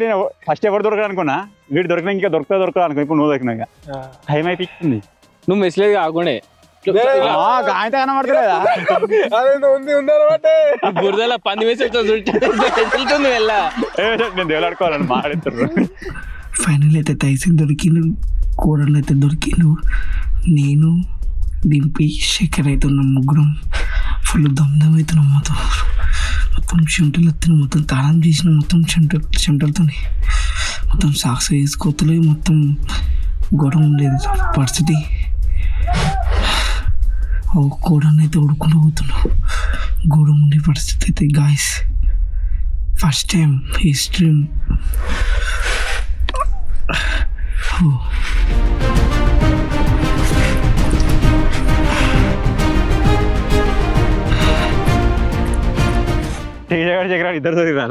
ఫస్ట్ ఎవరు దొరకదు అనుకున్నా. వీడు దొరికినా ఇంకా దొరకదు అనుకో. ఇప్పుడు నువ్వు దొరికినా టైం అయిపోయింది. నువ్వు మెసేజ్ కాకుండా గాయంత కనబడతలేదా? బురదల పంది వెళ్తుంది వెళ్ళ. నేను దేవులాడుకోవాలని మాట్లాడుతున్నారు. ఫైనల్ అయితే తైసిన్ దొరికిండు, కూరలు అయితే దొరికిండు. నేను దింపి శేఖర్ అయితే ఉన్నాం. ముగ్గురం ఫుల్ దమ్దం అవుతున్నాం. మొత్తం చెమటలు వస్తున్నాం. మొత్తం తాళం చేసిన మొత్తం చెమటలతో మొత్తం సాక్స్ వేసుకోతలే. మొత్తం గొడవ ఉండేది పరిస్థితి. గోడను అయితే ఉడుకుంటూ పోతున్నాం. గోడ ఉండే పరిస్థితి అయితే గాయస్ ఫస్ట్ టైం హిస్టరీ. ఇద్దరు దొరికిరా?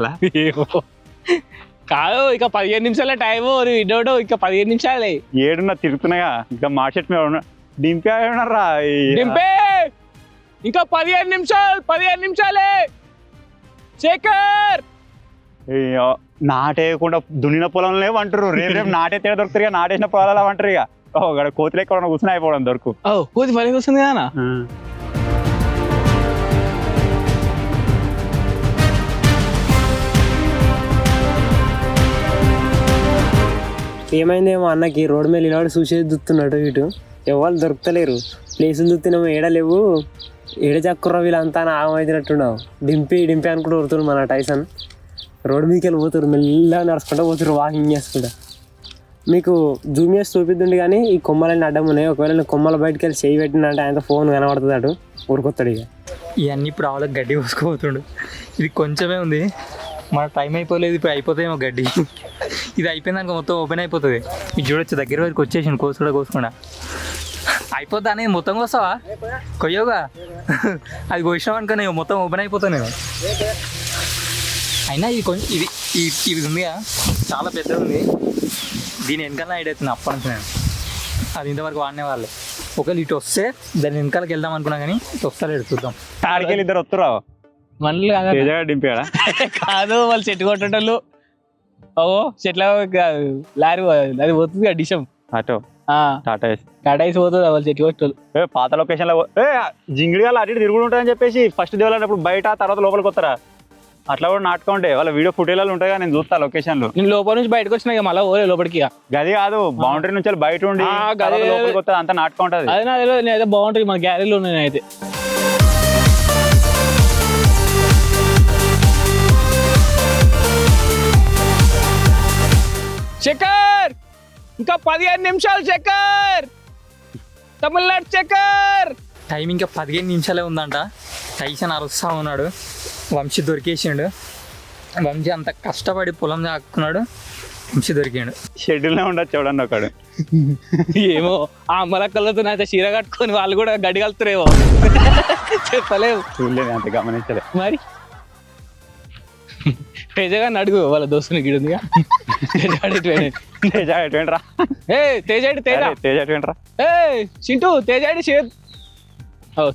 కాదు ఇక 15 నిమిషాల టైము. ఇడోడో ఇక 15 నిమిషాలే. 7 తిరుగుతున్నాయా? ఇంకా మార్కెట్ మీద డింపే డింపే ఇంకా 15 నిమిషాలే. శేఖర్ నాటేయకుండా దున్నిన పొలంలో అంటారు. రేపు నాటే తేడా దొరుకుతారు. నాటేసిన పొలాలు అంటారు. ఇక కోతులు ఎక్కడ కూర్చుని అయిపోవడం దొరుకు. కోతి పని వస్తుంది కదా. ఏమైందేమో అన్నకి రోడ్డు మీద నిలబడి చూసేది దుత్తున్నాడు. ఇటు ఎవరు దొరుకుతలేరు. ప్లేసులు దుత్తినేమో ఏడలేవు. ఏడ చక్కుర్రా వీళ్ళంతా ఆగమైతున్నట్టున్నావు. డింపి అనుకుంటూ కొడుతున్నారు మన టైసన్. రోడ్డు మీదకి వెళ్ళిపోతారు. మెల్లగా నడుచుకుంటూ పోతారు వాకింగ్ చేసుకుంటా. మీకు జూమ్ చేసి చూపిద్దండి కానీ ఈ కొమ్మలన్నీ అడ్డం ఉన్నాయి. ఒకవేళ కొమ్మల బయటకు వెళ్ళి చేయి పెట్టినంటే ఆయన ఫోన్ కనబడుతుంది. అటు ఊరుకొస్తాడు. ఇక ఇవన్నీ ఇప్పుడు ఆవులకు గడ్డి కోసుకోపోతుండు. ఇది కొంచెమే ఉంది. మన టైం అయిపోలేదు. ఇప్పుడు అయిపోతాయేమో గడ్డి. ఇది అయిపోయిందాక మొత్తం ఓపెన్ అయిపోతుంది. ఇది చూడొచ్చు దగ్గర వరకు వచ్చేసిండు. కోసుకుండా అయిపోద్దా అనేది మొత్తం కోస్తావా? కొయ్యోగా అది కోసినాం అనుకో నేను మొత్తం ఓపెన్ అయిపోతాను నేను. అయినా ఇది కొంచెం ఇది ఉందిగా చాలా పెద్దది ఉంది. దీని వెనకాల ఐడియా అవుతుంది అప్పటి నుంచి. నేను అది ఇంతవరకు వాడినే వాళ్ళే. ఒకవేళ ఇటు వస్తే దాని వెనకాలకి వెళ్దాం అనుకున్నా కానీ ఇటు వస్తాడు. చూద్దాం. ఆడికెళ్ళి ఇద్దరు వస్తురా? మళ్ళీ డింపాడా? కాదు వాళ్ళు చెట్టు కొట్టేటోళ్ళు. ఓ చెట్ల లారీ అది పోతుంది డిషం ఆటో టాటా ఏసి టాటా వేసి పోతుంది వాళ్ళు చెట్లు కొట్టు పాత లొకేషన్ లో జింగిడిగా అటు ఇటు తిరుగుడు ఉంటాయని చెప్పేసి ఫస్ట్ దేవాలన్నప్పుడు బయట తర్వాత లోపలికి వస్తారా అట్లా కూడా నాటకం ఉంటే వాళ్ళ వీడియో ఫుటేజ్లు ఉంటాయి నేను చూస్తా లొకేషన్ లో నేను లోపల నుంచి బయటకు వచ్చినా మళ్ళీ ఓలే లోపలికి గది కాదు బౌండరీ నుంచి బయట ఉండి లోపలికి వస్తుంది అంత నాటకం ఉంటుంది అదే నా తెలియదు నేనైతే బాగుంటుంది మన గ్యాలరీలో ఉన్నాయి అయితే శేఖర్ ఇంకా 15 నిమిషాలు శేఖర్ తమిళనాడు శేఖర్ టైం ఇంకా 15 నిమిషాలే ఉందంట. టైసన్ అరుస్తా ఉన్నాడు. వంశీ దొరికేసిండు. వంశీ అంత కష్టపడి పొలం దాక్కున్నాడు. వంశీ దొరికాడు. షెడ్యూల్ ఉండదు చూడండి ఒకడు ఏమో ఆ అమ్మలక్కలతో అయితే చీర కట్టుకొని వాళ్ళు కూడా గడ్డి కలుతురేమో చెప్పలేవు. చూడలేదు అంత గమనించలే. మరి తేజగా అడుగు వాళ్ళ దోస్తుని గిడుందిగా తేజ ఏ తేజ ఏ చింటూ తేజాడి చేదు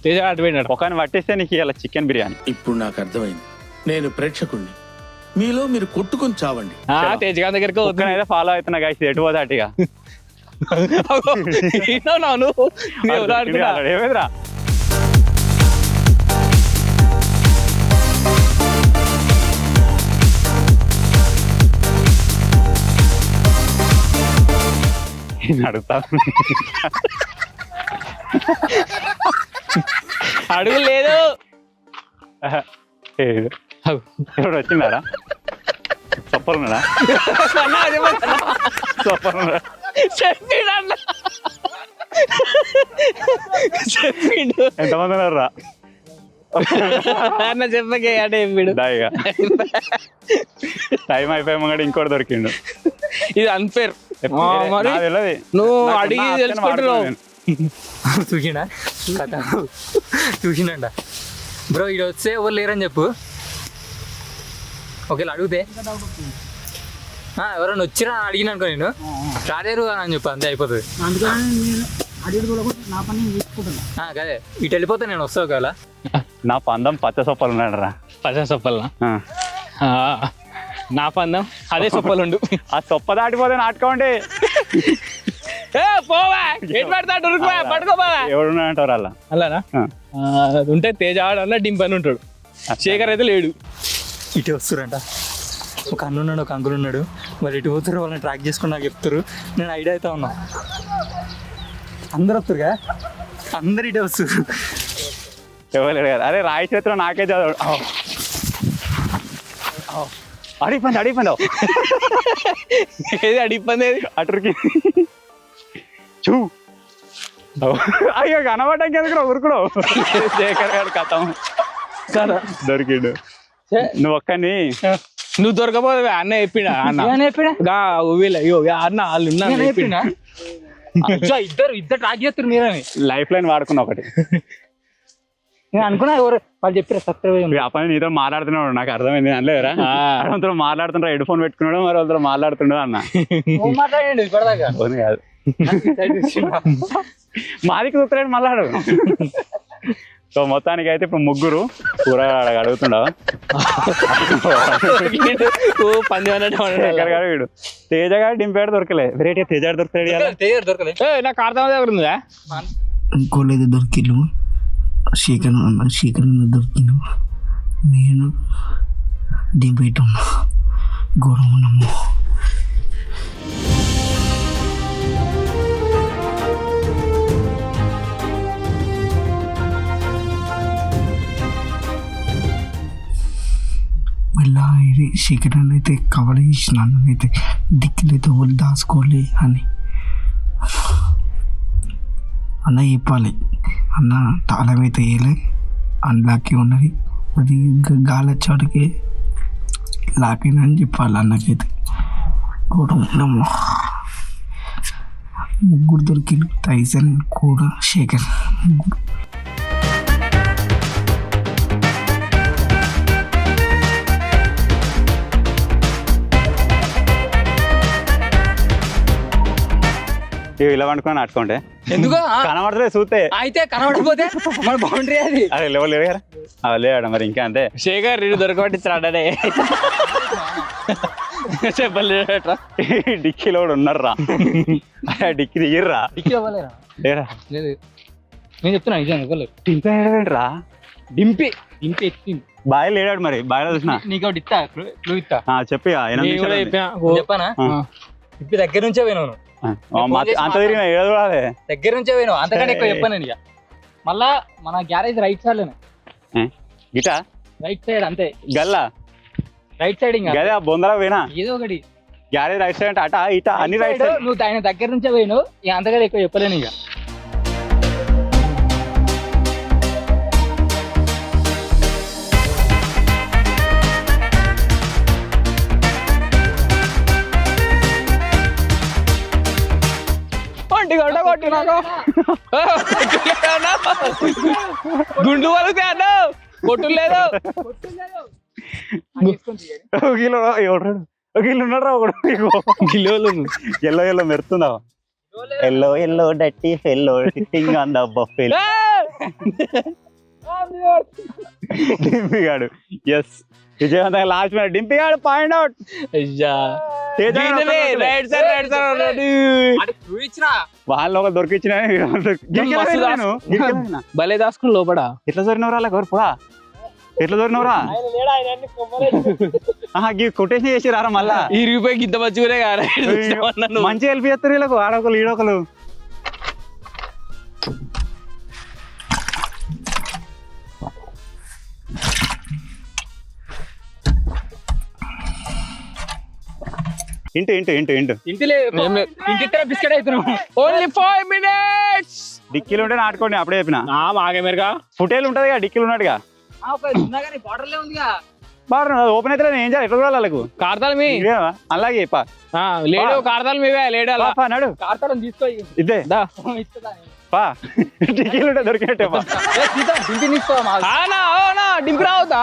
తేజ అటుపోయినాడు. ఒకని పట్టిస్తే నీకు ఇలా చికెన్ బిర్యానీ. ఇప్పుడు నాకు అర్థమైంది. నేను ప్రేక్షకుణ్ణి, మీలో మీరు కొట్టుకొని చావండి. తేజగా దగ్గరికి అయితే ఫాలో అవుతున్నా గాయస్ ఎటు పోతే అటుగా ఏమైందిరా అడుగుతా అడుగు లేదు. ఎవరు వచ్చిందారా? చప్పలున్నాడా? చప్పలున్నాడా? చెప్పిండు. ఎంతమంది ఉన్నారా? అన్న చెప్పకే అంటే చెప్పిండు. టైం అయిపోయాక ఇంకోటి దొరికిండు. ఇది అన్ఫేర్. నువ్వు అడిగి తెలుసుకుంటున్నావు. చూసిండా కథ చూసిండ బ్రో. ఇటు వస్తే ఎవరు లేరని చెప్పు. ఓకేలా అడిగితే ఎవరైనా వచ్చినా అడిగిన అనుకో నేను రాలేరు అని చెప్పు. అంతే అయిపోతుంది. కదే ఇటు వెళ్ళిపోతే నేను వస్తావు కదా. నా పందం పచ్చ సొప్పలు ఉన్నాడు రా. పచ్చ సొప్పలు నా పందం అదే సొప్పలుండు. ఆ సొప్ప దాటిపోతే నాటుకోండి. ఎవడున్నాడంటారు అలా అలానా ఉంటే తేజ ఆడన్నా డింపని ఉంటాడు. శేఖర్ అయితే లేడు. ఇటు వస్తురంట. ఒక అన్న ఉన్నాడు, ఒక అంకుల్ ఉన్నాడు. వాళ్ళు ఇటు పోతారు, వాళ్ళని ట్రాక్ చేసుకుని నాకు చెప్తారు. నేను ఐడియా అవుతా ఉన్నా. అందరు వస్తురుగా, అందరు ఇటే వస్తారు. ఎవరు కదా. అరే రాయి చేతిలో నాకే చదవడు. అడిగిపోయింది ఏది అడిగిపోయింది అటుకి చూ. అయ్యో కనబడటానికి ఎందుకు ఊరుకుడు. శేఖర్ గారు కథం దొరికిండు. నువ్వు ఒక్కని నువ్వు దొరకపోతే అన్న చెప్పిండా? అన్న అన్న వాళ్ళు ఉన్నారు. ఇద్దరు ట్రాక్ చేస్తారు మీరని. లైఫ్ లైన్ వాడుకున్నా ఒకటి. నేను అనుకున్నా ఎవరు వాళ్ళు చెప్పారు సబ్స్క్రైబ్. ఆ పని నీతో మాట్లాడుతున్నాడు నాకు అర్థమైంది. అనలేదురా వాళ్ళతో మాట్లాడుతున్నాడు, హెడ్ ఫోన్ పెట్టుకున్నాడు, మరి వాళ్ళతో మాట్లాడుతున్నాడు అన్న. మాట్లాడండి ఇప్పటిదాకా కాదు మాదికి చూస్తున్నాడు మళ్ళాడు. సో మొత్తానికి అయితే ఇప్పుడు ముగ్గురు కూరగాయలు అడుగుతుండవు. శేఖర్ గారు వీడు తేజ గారు డింపేడు దొరకలే. వెరైటీ తేజ దొరుకుతాడు. నాకు అర్థం దగ్గర ఉందా ఇంకోలేదు దొరికిలు. శేఖర్ దొరికిను. నేను దింపేటున్నా గొడవనమ్మ. మళ్ళా ఇది శేఖర్ అయితే కవర్ చేసినాను. అయితే దిక్కులైతే వాళ్ళు దాచుకోలే అని అన్న చెప్పాలి. అన్న తాళం అయితే వేయలే, అన్లాక్కి ఉన్నది, అది గాలి వచ్చాడికి లాక్ అయినా అని చెప్పాలి అన్నకైతే. నమ్మ ముగ్గురు దొరికిండు. టైసన్ కూడా శేఖర్ ముగ్గురు. ఇలా వండుకొని నాటుకోండి. ఎందుకు కనబడలేదు చూస్తే. అయితే కనబడిపోతే మన బౌండరీ అది. అరే లేవు లేడు కదా లేడా మరి ఇంకా అంతే. శేఖర్ దొరకబట్టించాడే చెప్పలేట డిక్కీలో కూడా ఉన్నారా డిక్కీ దిగిర్రా లేరా లేదు నేను చెప్తున్నా నిజంగా ఇవ్వలేదు. దింపేరా దింపి దింపి ఎత్తింది. బాయ్ లేడాడు మరి బాయ్లో చూసిన నీకు ఒకటి ఇస్తా క్లూ ఇస్తా. చెప్పి చెప్పానా ఇప్పి దగ్గర నుంచే పోయినావు అంత తిరిగిన ఏదో కూడా అదే దగ్గర నుంచే పోయినావు అంతకంటే ఎక్కువ చెప్పాను నేను. ఇక మళ్ళా మన గ్యారేజ్ రైట్ సైడ్ లోనే గిటా రైట్ సైడ్ అంతే గల్లా రైట్ సైడ్ ఇంకా గదే బొందరా పోయినా ఏదో ఒకటి గ్యారేజ్ రైట్ సైడ్ అంటే అట ఇట అన్ని రైట్ సైడ్. నువ్వు ఆయన దగ్గర నుంచే పోయినావు ఇక అంతకంటే ఎక్కువ చెప్పలేను ఇక. గుండు వాళ్ళకి అన్న కొట్టు లేదు గిల్లు ఉన్నాడు ఒకడు గిల్లు ఎల్లో ఎల్లో మెరుతుందా ఎల్లో ఎల్లో డట్టి yellow sitting on the buffalo డింపిగాడు ఎస్ విజయవంతంగా లాస్ట్ మ్యాచ్ డింపిగాడు పాయింట్ అవుట్. వాళ్ళు ఒక దొరికిచ్చిన భలే దాసుకుని లోపల ఎట్లా దొరినవరా ఎవరు కూడా ఎట్లా దొరినవరా కొటేషన్ చేసి రారా మళ్ళా ఈ రూపాయికి ఇంత మంచిగానే కాదు మంచి హెల్ప్ చేస్తారు వీళ్ళకు ఆడొకరు ఈడొకరు. ఇంటి ఇంటి ఇంటి ఇంటి ఇంటి బిస్కెట్ అవుతున్నాం. Only 5 minutes. డిక్కీలు ఉంటే నాటుకోండి అప్పుడే చెప్పిన మాగే మెరుగా ఫుటేలు ఉంటది కదా డిక్కీలు ఉన్నట్టుగా బాగా ఓపెన్ అయితే ఏం చేయాలి ఎట్లా చూడాలి వాళ్ళకు కార్తాలు మీ అలాగే లేడు కార్తాలు మీవే లేడు అలా నాడు కార్తాలను తీసుకో ఇదే పా డిక్కీలు ఉంటే దొరికినట్టే డింపు రావుతా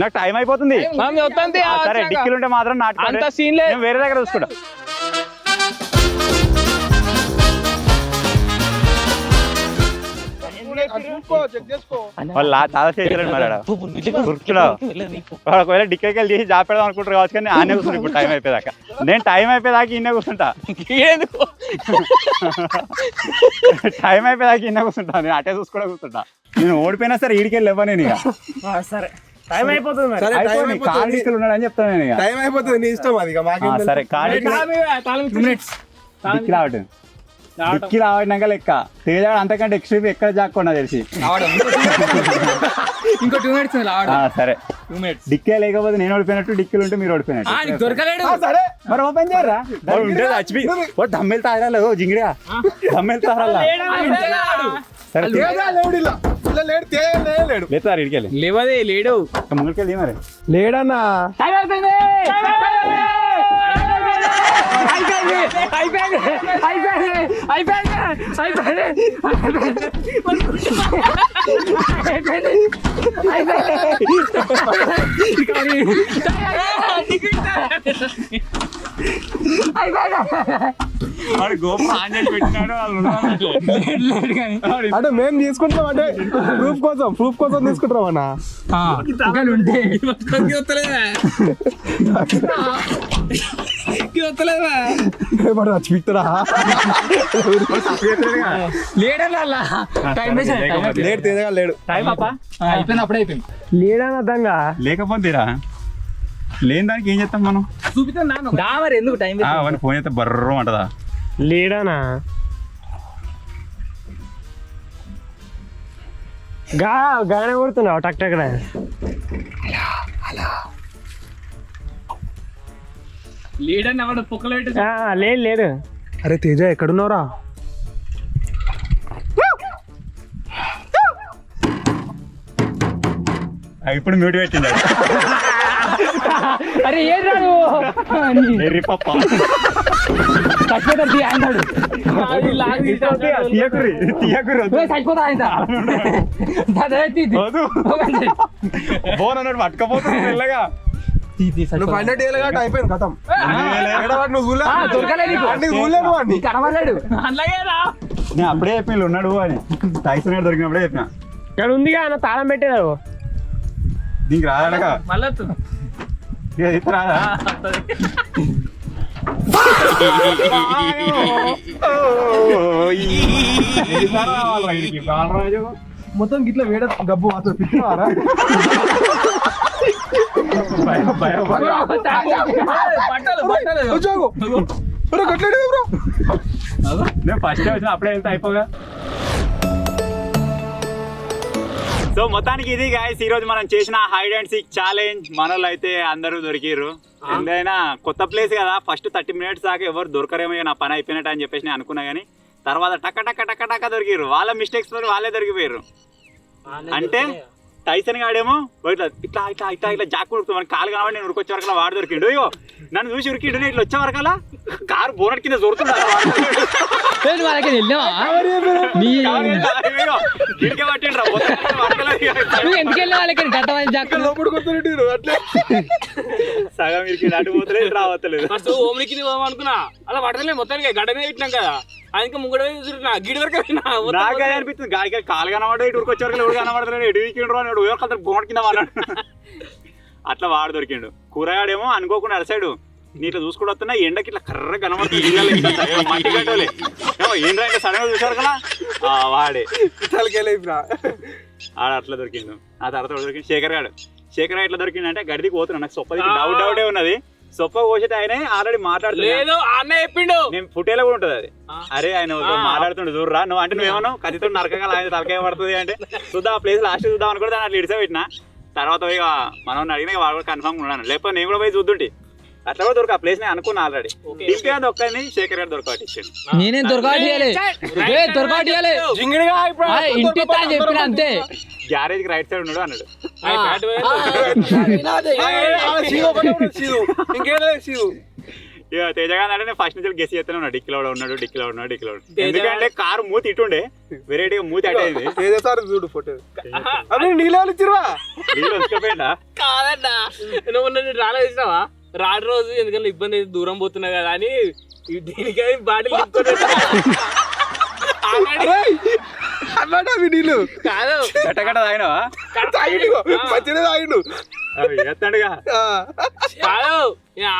నాకు టైం అయిపోతుంది. సరే డిక్కీలు ఉంటే మాత్రం అంత నాటు సీన్ లేదు వేరే దగ్గర చూసుకుంటా. వాళ్ళు చాలా చేసారు మరి ఒకవేళ డిక్కీకి వెళ్ళి చేసి జాబ్ పెడదాం అనుకుంటారు కావచ్చు కానీ ఆనే కూర్చుంటా ఇప్పుడు టైం అయిపోయేదాకా. నేను టైం అయిపోయేదాకా ఇన్నే కూర్చుంటా టైం అయిపోయేదాకా ఇన్నే కూర్చుంటా నేను అటే చూసుకుంటా కూర్చుంటా. నేను ఓడిపోయినా సరే ఈడికెళ్ళి ఇవ్వ నేను ఇక సరే టైం అయిపోతుంది కార్ డిక్కీలు ఉన్నాడు అని చెప్తాను నేను ఇక టైం అయిపోతుంది నీ ఇష్టం అది సరే కార్ డిక్కీ రావటం డిక్కీ రావడాక లెక్క తేజాడు అంతకంటే ఎక్స్ట్రీమ్ ఎక్కడ జాక్కున్నా తెలిసి ఇంకో 2 minutes సరే డిక్కీ లేకపోతే నేను ఓడిపోయినట్టు డిక్కీలు ఉంటే మీరు ఓడిపోయినట్టు. దొరకలేడు సరే మరి ఓపెన్ చేయరా దమ్మెలు తాగరాలు జింగిడిగా దమ్మెలు తాగరాలా సరే లేతారు ఇడికెళ్ళి లేవదే లేడు ముందుకెళ్ళి మరి లేడన్నా అంటే మేము తీసుకుంటాం అంటే ప్రూఫ్ కోసం తీసుకుంటాం అన్నా ఉంటే చచ్చిపిస్తారా లేడు తేజగా లేడు అయిపోయింది అప్పుడే అయిపోయింది లేడన్నా దంగా లేకపోతేరా లేని దానికి ఏం చేస్తాం మనం మరి ఎందుకు టైం అవన్నీ ఫోన్ అయితే బర్ర అంటదా లేడానా గానే కొడుతున్నావు టక్ టక్ లేడని ఎవడు పొక్కలేడు లేదు లేదు అరే తేజ ఎక్కడున్నారా ఇప్పుడు మ్యూట్ పెట్టింది అరే ఏం రాడు పప్ప చచ్చిపోతాడు అంటాడు చచ్చిపోతా బోన్ అన్నాడు పట్టుకపోతుంది మెల్లగా నువ్వు ఫైనల్ డే అయిపోయింది కథం కనబడలేడు నేను అప్పుడే చెప్పిన ఉన్నాడు అని టైసన్ గారు దొరికినప్పుడే చెప్పిన ఇక్కడ ఉందిగా అన్న తాళం పెట్టేదావు దీనికి రాదనగా మళ్ళా మొత్తం గిట్ల వేడ గబ్బు మాత్రం పిచ్చివారా నేను ఫస్ట్ వచ్చిన అప్పుడే వెళ్తా అయిపోగా. సో మొత్తానికి ఇది గాయస్ ఈ రోజు మనం చేసిన హైడ్ అండ్ సీక్ ఛాలెంజ్. మనోళ్ళు అయితే అందరూ దొరికిర్రు. ఎంతైనా కొత్త ప్లేస్ కదా, ఫస్ట్ 30 minutes దాకా ఎవరు దొరకరేమో, నా పని అయిపోయినట్టు అని చెప్పేసి నేను అనుకున్నా. కానీ తర్వాత టక్క దొరికిర్రు. వాళ్ళ మిస్టేక్స్ తో వాళ్ళే దొరికిపోయారు. అంటే టైసన్ గాడేమో ఇట్లా జాక్ మన కాలు కాబట్టి నేను ఉరికొచ్చే వరకు వాడు దొరికిండు. అయ్యో నన్ను చూసి ఉరికిండు, నేను ఇట్లా వచ్చే వరకలా కారు బోనట్ కింద దొరుకుతున్నా గిడికే పట్టిండ్రా సగం ఇరికి అటుపోతలేదు రావట్లేదు. అనుకున్నా అలా పడతలేదు మొత్తానికి గడ్డనే పెట్టినాం కదా, అందుకే ముంగడ గిడి వరకు నాకు అదే అనిపిస్తుంది. గాడికి కాలు కనబడ్డా ఇటు ఉరికి వచ్చే వరకు ఎవరు కనబడతాడు, ఎటు వీకిండ్రు అని ఎవరు బోనట్ కింద వాడాడు. అట్లా వాడు దొరికిండు. కూరగాడేమో అనుకోకుండా అటు సైడు నీట్లో చూసుకుంటూ వస్తున్నా, ఎండకి ఇట్లా కర్ర కనబడుతుంది. మంటి గంటలే ఏంటంటే సడన్ గా చూసారు కదా వాడే ఆడ అట్లా దొరికిండు. ఆ తర్వాత దొరికింది శేఖర్ గాడు. శేఖర్ గారు ఎట్లా దొరికిండు అంటే గడికి పోతున్నాడు. నాకు సొప్ప డౌటే ఉన్నది. సొప్ప కోసేట ఆయన ఆల్రెడీ మాట్లాడుతున్నాడు, చెప్పిండు. నేను ఫుటేలో కూడా ఉంటుంది అది. అరే ఆయన మాట్లాడుతుండే చూడరా నువ్వు అంటే నువ్వేమో కత్తితో నరకగా ఆయన తలకాయ పడుతుంది అంటే చూద్దాం ఆ ప్లేస్ లాస్ట్ చూద్దాం అనుకుంటే దాన్ని అట్లా ఇడిసే పెట్టినా. తర్వాత పోయి మనం అడిగినా వాడు కూడా కన్ఫర్మ్ ఉన్నాను, లేకపోతే నేను కూడా పోయి చూద్దుంటి. అట్లా కూడా దొరక ఆ ప్లేస్ నేను అనుకున్నా ఆల్రెడీ. డింపే అది ఒక్కని శేఖర్ గారు దొరకబట్టించాడు. నేనేం అంతే. గ్యారేజ్ కి రైట్ సైడ్ ఉన్నాడు అన్నాడు. ఇక తేజగానే అంటే నేను ఫస్ట్ నుంచి గెస్ చేస్తూనే ఉన్నాడు, డిక్కిలో ఉన్నాడు. ఎందుకంటే కారు మూతి ఇటుండే వెరైటీగా మూతి అటైంది. చూడు ఫోటో నీళ్ళు వచ్చుకోపోయిందా కాదన్నా నువ్వు రాలేసినావా రాడు రోజు, ఎందుకంటే ఇబ్బంది అయితే దూరం పోతున్నా కదా అని దీనికి బాటిల్ అవి నీళ్ళు కాదు గట్టగట్ట తాగినావా? మంచిగా తాగిండు ఎత్తాడుగా. కాదు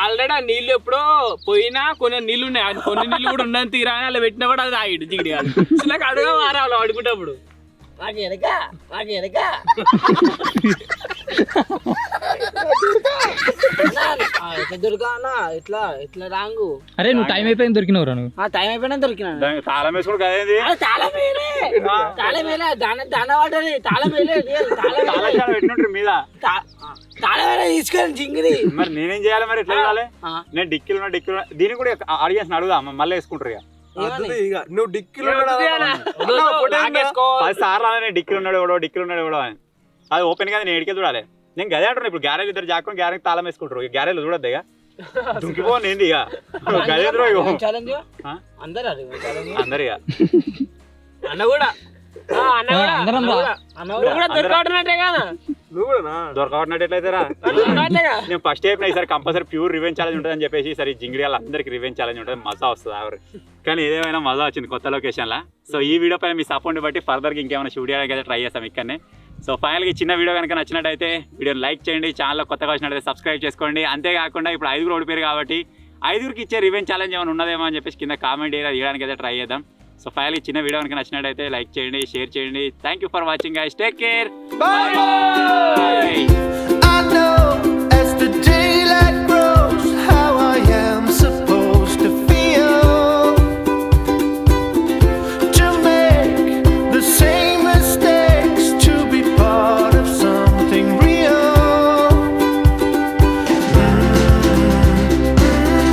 ఆల్రెడీ ఆ నీళ్ళు ఎప్పుడో పోయినా కొన్ని నీళ్ళు ఉన్నాయి, కొన్ని నీళ్ళు కూడా ఉండని తీరా అలా పెట్టినా కూడా అది తాగిడు జిగిడి కాదు. నాకు అడుగా మారాలి అడుగుంటప్పుడు అరే నువ్వు టైం అయిపోయింది దొరికినవరా? నువ్వు టైం అయిపోయినా దొరికినా తాళం వేసుకుని కదేంది పెట్టినట్టు మీద తీసుకొని జింగిరి. మరి నేనేం చేయాలి మరి? ఎట్లా చేయాలి? నేను డిక్కిలో దీన్ని కూడా ఆడియన్స్ అడుగుదా మళ్ళీ వేసుకుంటారు. ఇక నువ్వు డిక్కిలో 10 సార్లు నేను డిక్కిలో ఉన్నాడు ఎవడో అని. అది ఓపెన్ గా నేను ఎడికే చూడాలి. నేను గదే అంటున్నా. ఇప్పుడు గ్యారేజ్ ఇద్దరు జాక్కుని గ్యారేజ్ తాళం వేసుకుంటారు. గ్యారేజ్ చూడద్దు ఇక దుంకిపోను ఏంది ఇక గదే అందరు ఇక అన్న కూడా దొరకబడినట్టయితేరా. నేను ఫస్ట్ చెప్పిన ఈసారి కంపల్సరీ ప్యూర్ రివెంజ్ ఛాలెంజ్ ఉంటుంది అని చెప్పేసి ఈసారి జింగిడి అందరికి రివెంజ్ ఛాలెంజ్ ఉంటుంది. మజా వస్తుంది ఎవరు. కానీ ఏదేమైనా మజా వచ్చింది కొత్త లొకేషన్ లా. సో ఈ వీడియో పైన మీ సపోర్ట్ బట్టి ఫర్దర్గా ఇంకేమైనా షూట్ చేయడానికి అయితే ట్రై చేస్తాం ఇక్కడనే. సో ఫైనల్గా చిన్న వీడియో కనుక నచ్చినట్టయితే వీడియోని లైక్ చేయండి, ఛానల్లో కొత్తగా వచ్చినట్టయితే సబ్స్క్రైబ్ చేసుకోండి. అంతేకాకుండా ఇప్పుడు 5 ఓడిపోయారు కాబట్టి 5కి ఇచ్చే రివెంజ్ ఛాలెంజ్ ఏమైనా ఉన్నదేమో అని చెప్పేసి కింద కామెంట్ చేయడానికి అయితే ట్రై చేద్దాం. సో ఫైనల్గా చిన్న వీడియో కనుక నచ్చినట్టయితే లైక్ చేయండి, షేర్ చేయండి. Thank you for watching guys. Take care. By.